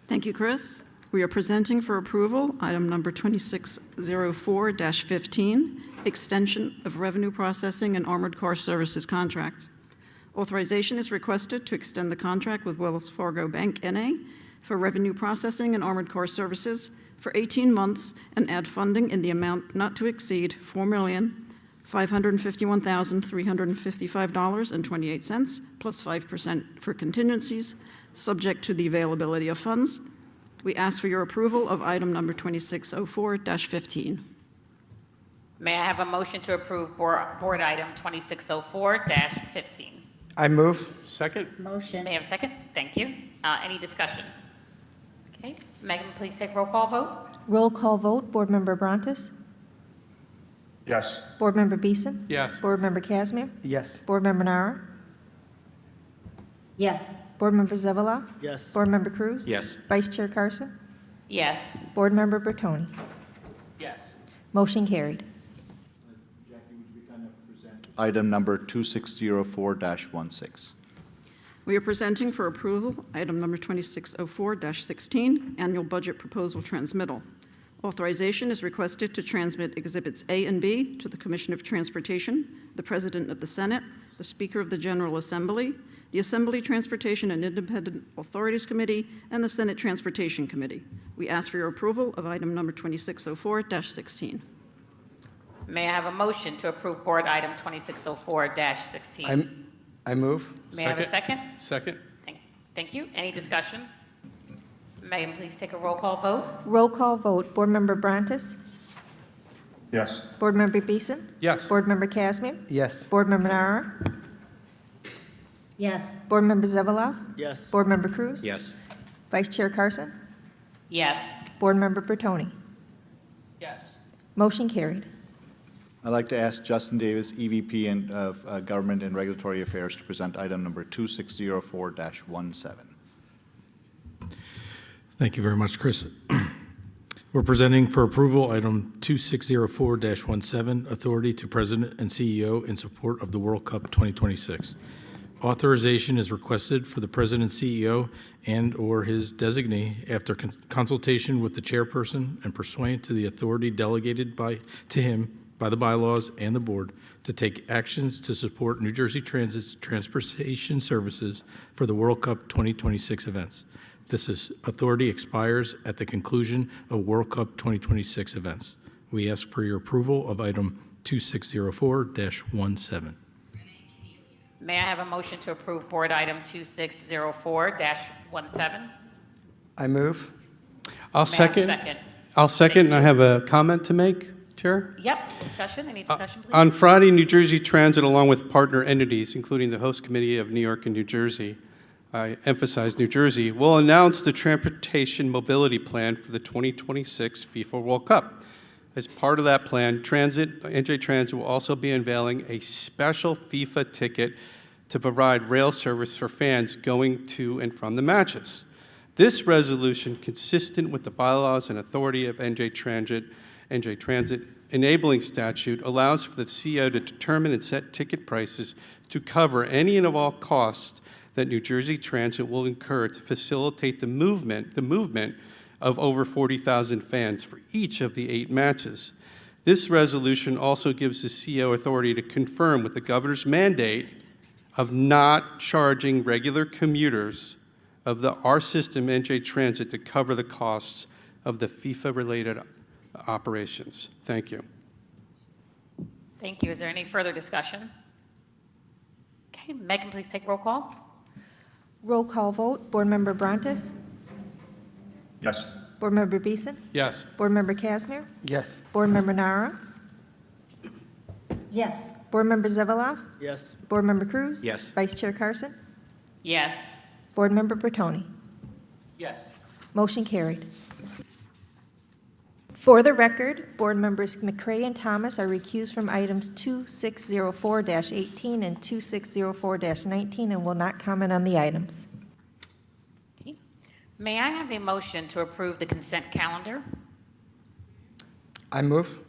Thank you, Chris. We are presenting for approval item number 2604-15, extension of revenue processing and armored car services contract. Authorization is requested to extend the contract with Wells Fargo Bank, N.A. for revenue processing and armored car services for 18 months and add funding in the amount not to exceed $4,551,355.28 plus 5% for contingencies, subject to the availability of funds. We ask for your approval of item number 2604-15. May I have a motion to approve board item 2604-15? I move. Second. Motion. May I have a second? Thank you. Any discussion? Okay. Megan, please take roll call vote. Roll call vote. Board Member Brontes? Yes. Board Member Beeson? Yes. Board Member Casimir? Yes. Board Member Nara? Yes. Board Member Zavala? Yes. Board Member Cruz? Yes. Vice Chair Carson? Yes. Board Member Bertoni? Yes. Motion carried. Item number 2604-16. We are presenting for approval item number 2604-16, annual budget proposal transmittal. Authorization is requested to transmit Exhibits A and B to the Commission of Transportation, the President of the Senate, the Speaker of the General Assembly, the Assembly Transportation and Independent Authorities Committee, and the Senate Transportation Committee. We ask for your approval of item number 2604-16. May I have a motion to approve board item 2604-16? I move. May I have a second? Second. Thank you. Any discussion? Megan, please take a roll call vote. Roll call vote. Board Member Brontes? Yes. Board Member Beeson? Yes. Board Member Casimir? Yes. Board Member Nara? Yes. Board Member Zavala? Yes. Board Member Cruz? Yes. Vice Chair Carson? Yes. Board Member Bertoni? Yes. Motion carried. I'd like to ask Justin Davis, EVP of Government and Regulatory Affairs, to present item number 2604-17. Thank you very much, Chris. We're presenting for approval item 2604-17, authority to President and CEO in support of the World Cup 2026. Authorization is requested for the President, CEO, and/or his designee after consultation with the chairperson and pursuant to the authority delegated to him by the bylaws and the board to take actions to support New Jersey Transit's transportation services for the World Cup 2026 events. This authority expires at the conclusion of World Cup 2026 events. We ask for your approval of item 2604-17. May I have a motion to approve board item 2604-17? I move. I'll May I have a second. second? I'll second, and I have a comment to make. Chair? Yep, discussion, any discussion, please? On Friday, New Jersey Transit, along with partner entities, including the host committee of New York and New Jersey, I emphasize New Jersey, will announce the transportation mobility plan for the 2026 FIFA World Cup. As part of that plan, NJ Transit will also be unveiling a special FIFA ticket to provide rail service for fans going to and from the matches. This resolution, consistent with the bylaws and authority of NJ Transit enabling statute, allows for the CEO to determine and set ticket prices to cover any and all costs that New Jersey Transit will incur to facilitate the movement of over 40,000 fans for each of the 8 matches. This resolution also gives the CEO authority to confirm with the governor's mandate of not charging regular commuters of our system, NJ Transit, to cover the costs of the FIFA-related operations. Thank you. Thank you. Is there any further discussion? Okay, Megan, please take roll call. Roll call vote. Board Member Brontes? Yes. Board Member Beeson? Yes. Board Member Casimir? Yes. Board Member Nara? Yes. Board Member Zevaloff? Yes. Board Member Cruz? Yes. Vice Chair Carson? Yes. Board Member Bertoni? Yes. Motion carried. For the record, Board Members McCray and Thomas are recused from items 2604-18 and 2604-19 and will not comment on the items. Okay. May I have a motion to approve the consent calendar? I move.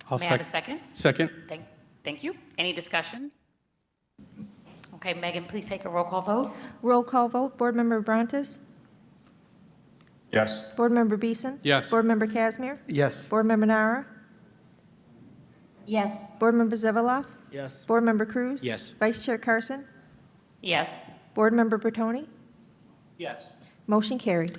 I'll May I have a second? Second. Thank you. Any discussion? Okay, Megan, please take a roll call vote. Roll call vote. Board Member Brontes? Yes. Board Member Beeson? Yes. Board Member Casimir? Yes. Board Member Nara? Yes. Board Member Zevaloff? Yes. Board Member Cruz? Yes. Vice Chair Carson? Yes. Board Member Bertoni? Yes. Motion carried.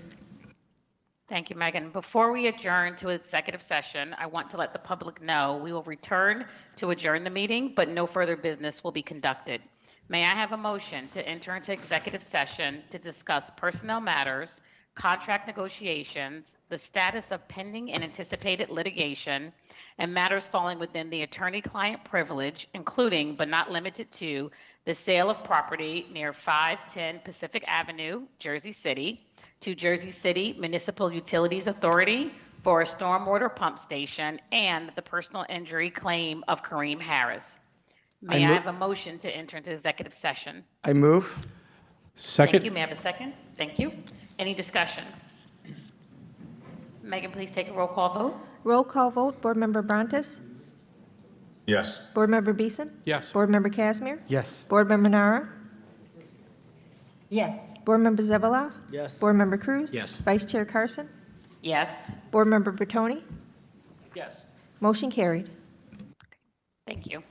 Thank you, Megan. Before we adjourn to executive session, I want to let the public know we will return to adjourn the meeting, but no further business will be conducted. May I have a motion to enter into executive session to discuss personnel matters, contract negotiations, the status of pending and anticipated litigation, and matters falling within the attorney-client privilege, including but not limited to the sale of property near 510 Pacific Avenue, Jersey City, to Jersey City Municipal Utilities Authority for a stormwater pump station and the personal injury claim of Kareem Harris. May I have a motion to enter into executive session? I move. Second. Thank you. May I have a second? Thank you. Any discussion? Megan, please take a roll call vote. Roll call vote. Board Member Brontes? Yes. Board Member Beeson? Yes. Board Member Casimir? Yes. Board Member Nara? Yes. Board Member Zevaloff? Yes. Board Member Cruz? Yes. Vice Chair Carson? Yes. Board Member Bertoni? Yes. Motion carried. Thank you.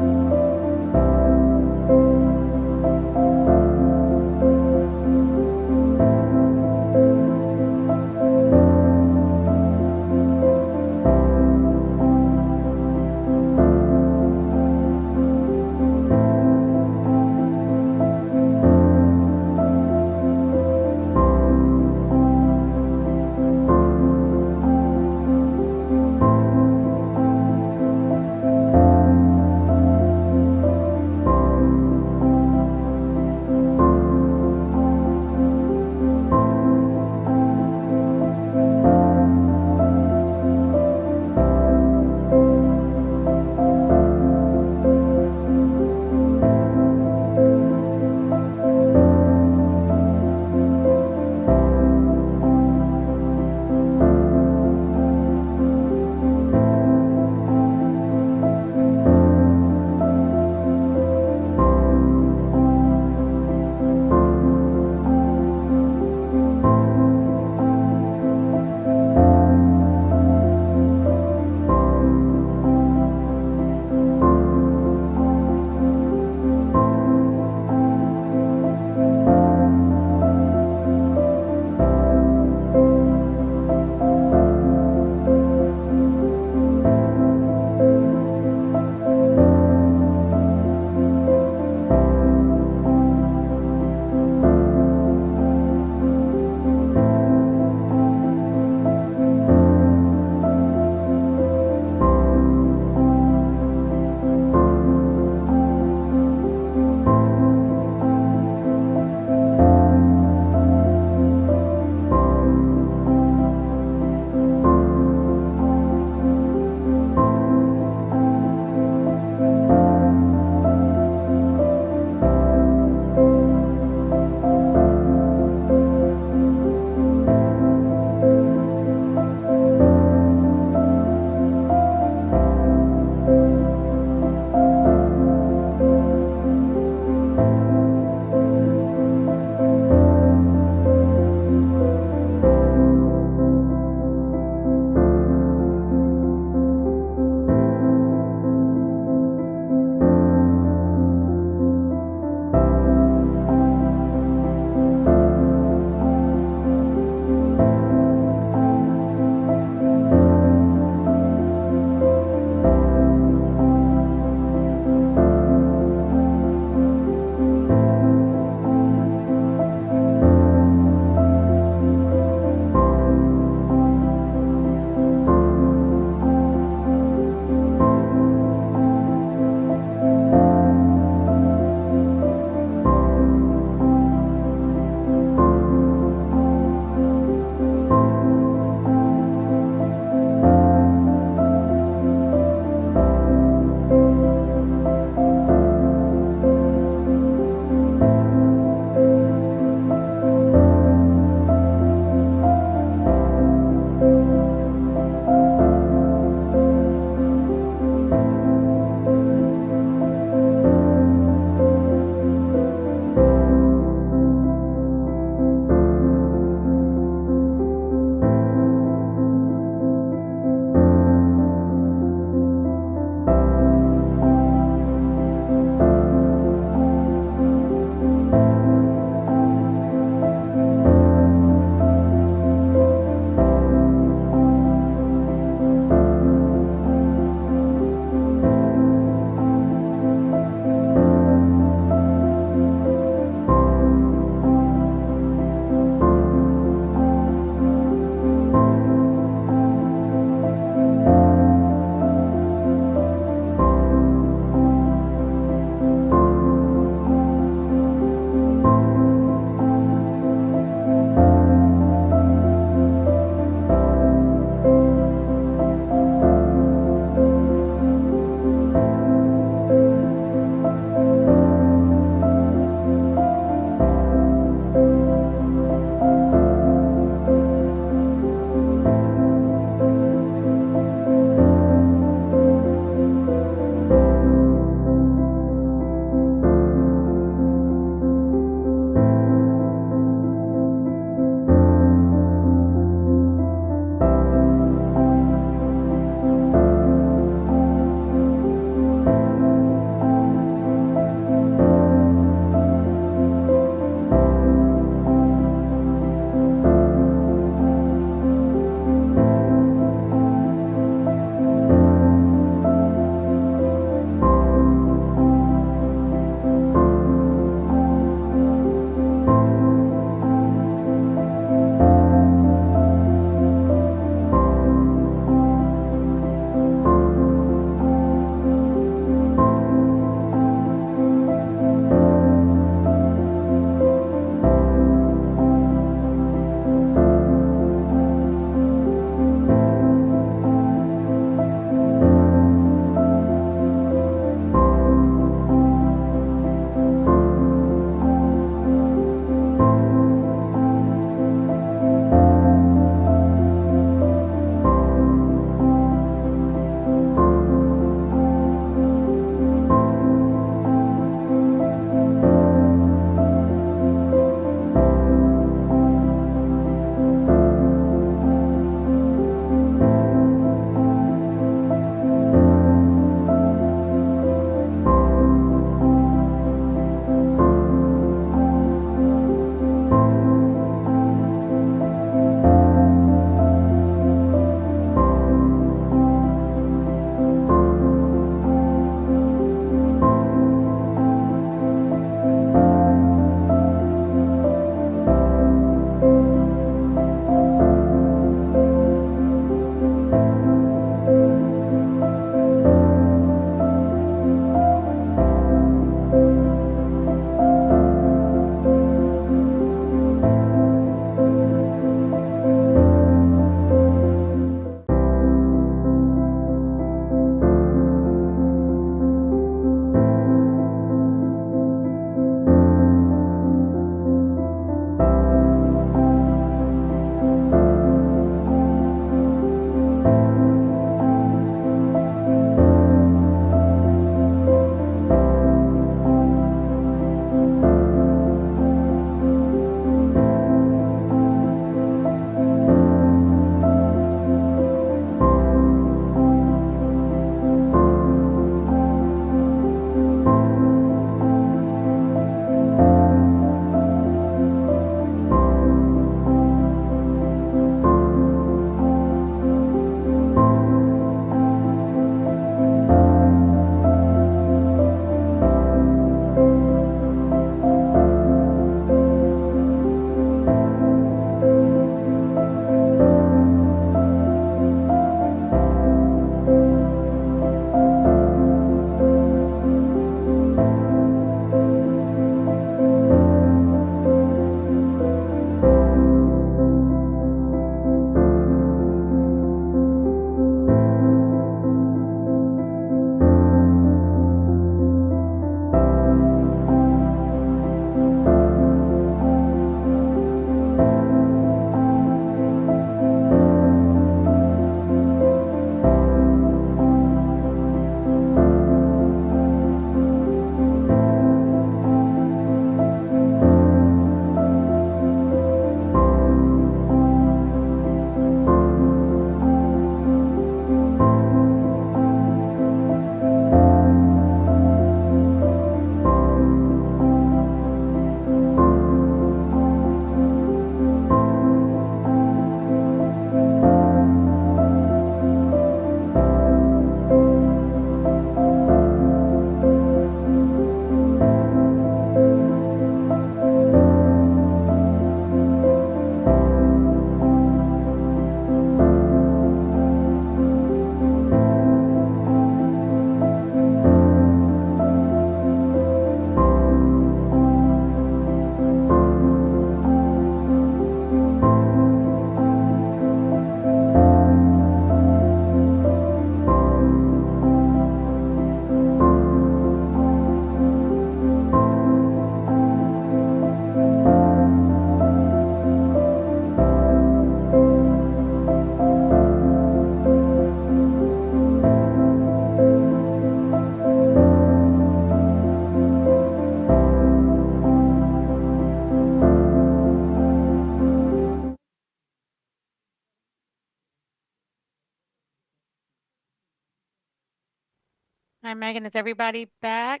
Hi, Megan. Is everybody back?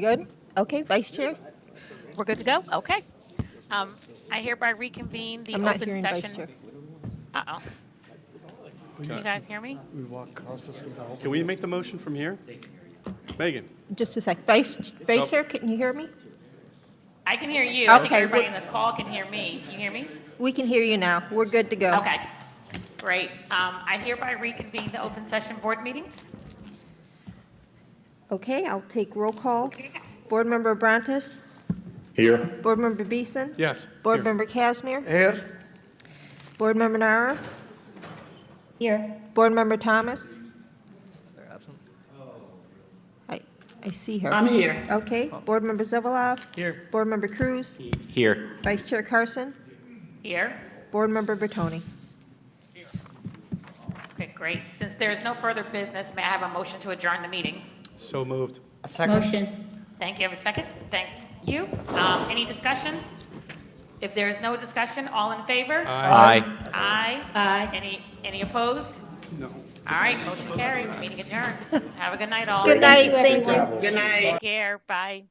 Good? Okay, Vice Chair? We're good to go? Okay. I hereby reconvene the I'm not open hearing Vice session. Chair. Uh-oh. Can you guys hear me? Can we make the motion from here? Megan? Just a sec. Vice Chair, can you hear me? I can hear you. I think Okay, everybody in the call can hear me. Can you hear me? We can hear you now. We're good to go. Okay. Great. I hereby reconvene the open session board meetings. Okay, I'll take roll call. Board Member Abrantes? Here. Board Member Beeson? Yes. Board Here. Member Casimir? Here. Board Member Nara? Here. Board Member Thomas? I see her. I'm here. Okay. Board Member Zavalov? Here. Board Member Cruz? Here. Vice Chair Carson? Here. Board Member Bertoni? Okay, great. Since there is no further business, may I have a motion to adjourn the meeting? So moved. Motion. Thank you. Have a second? Thank you. Any discussion? If there is no discussion, all in favor? Aye. Aye. Aye. Any opposed? No. All right, motion carried. Meeting adjourned. Have a good night, all. Good night. Thank you. Good night. Take care. Bye.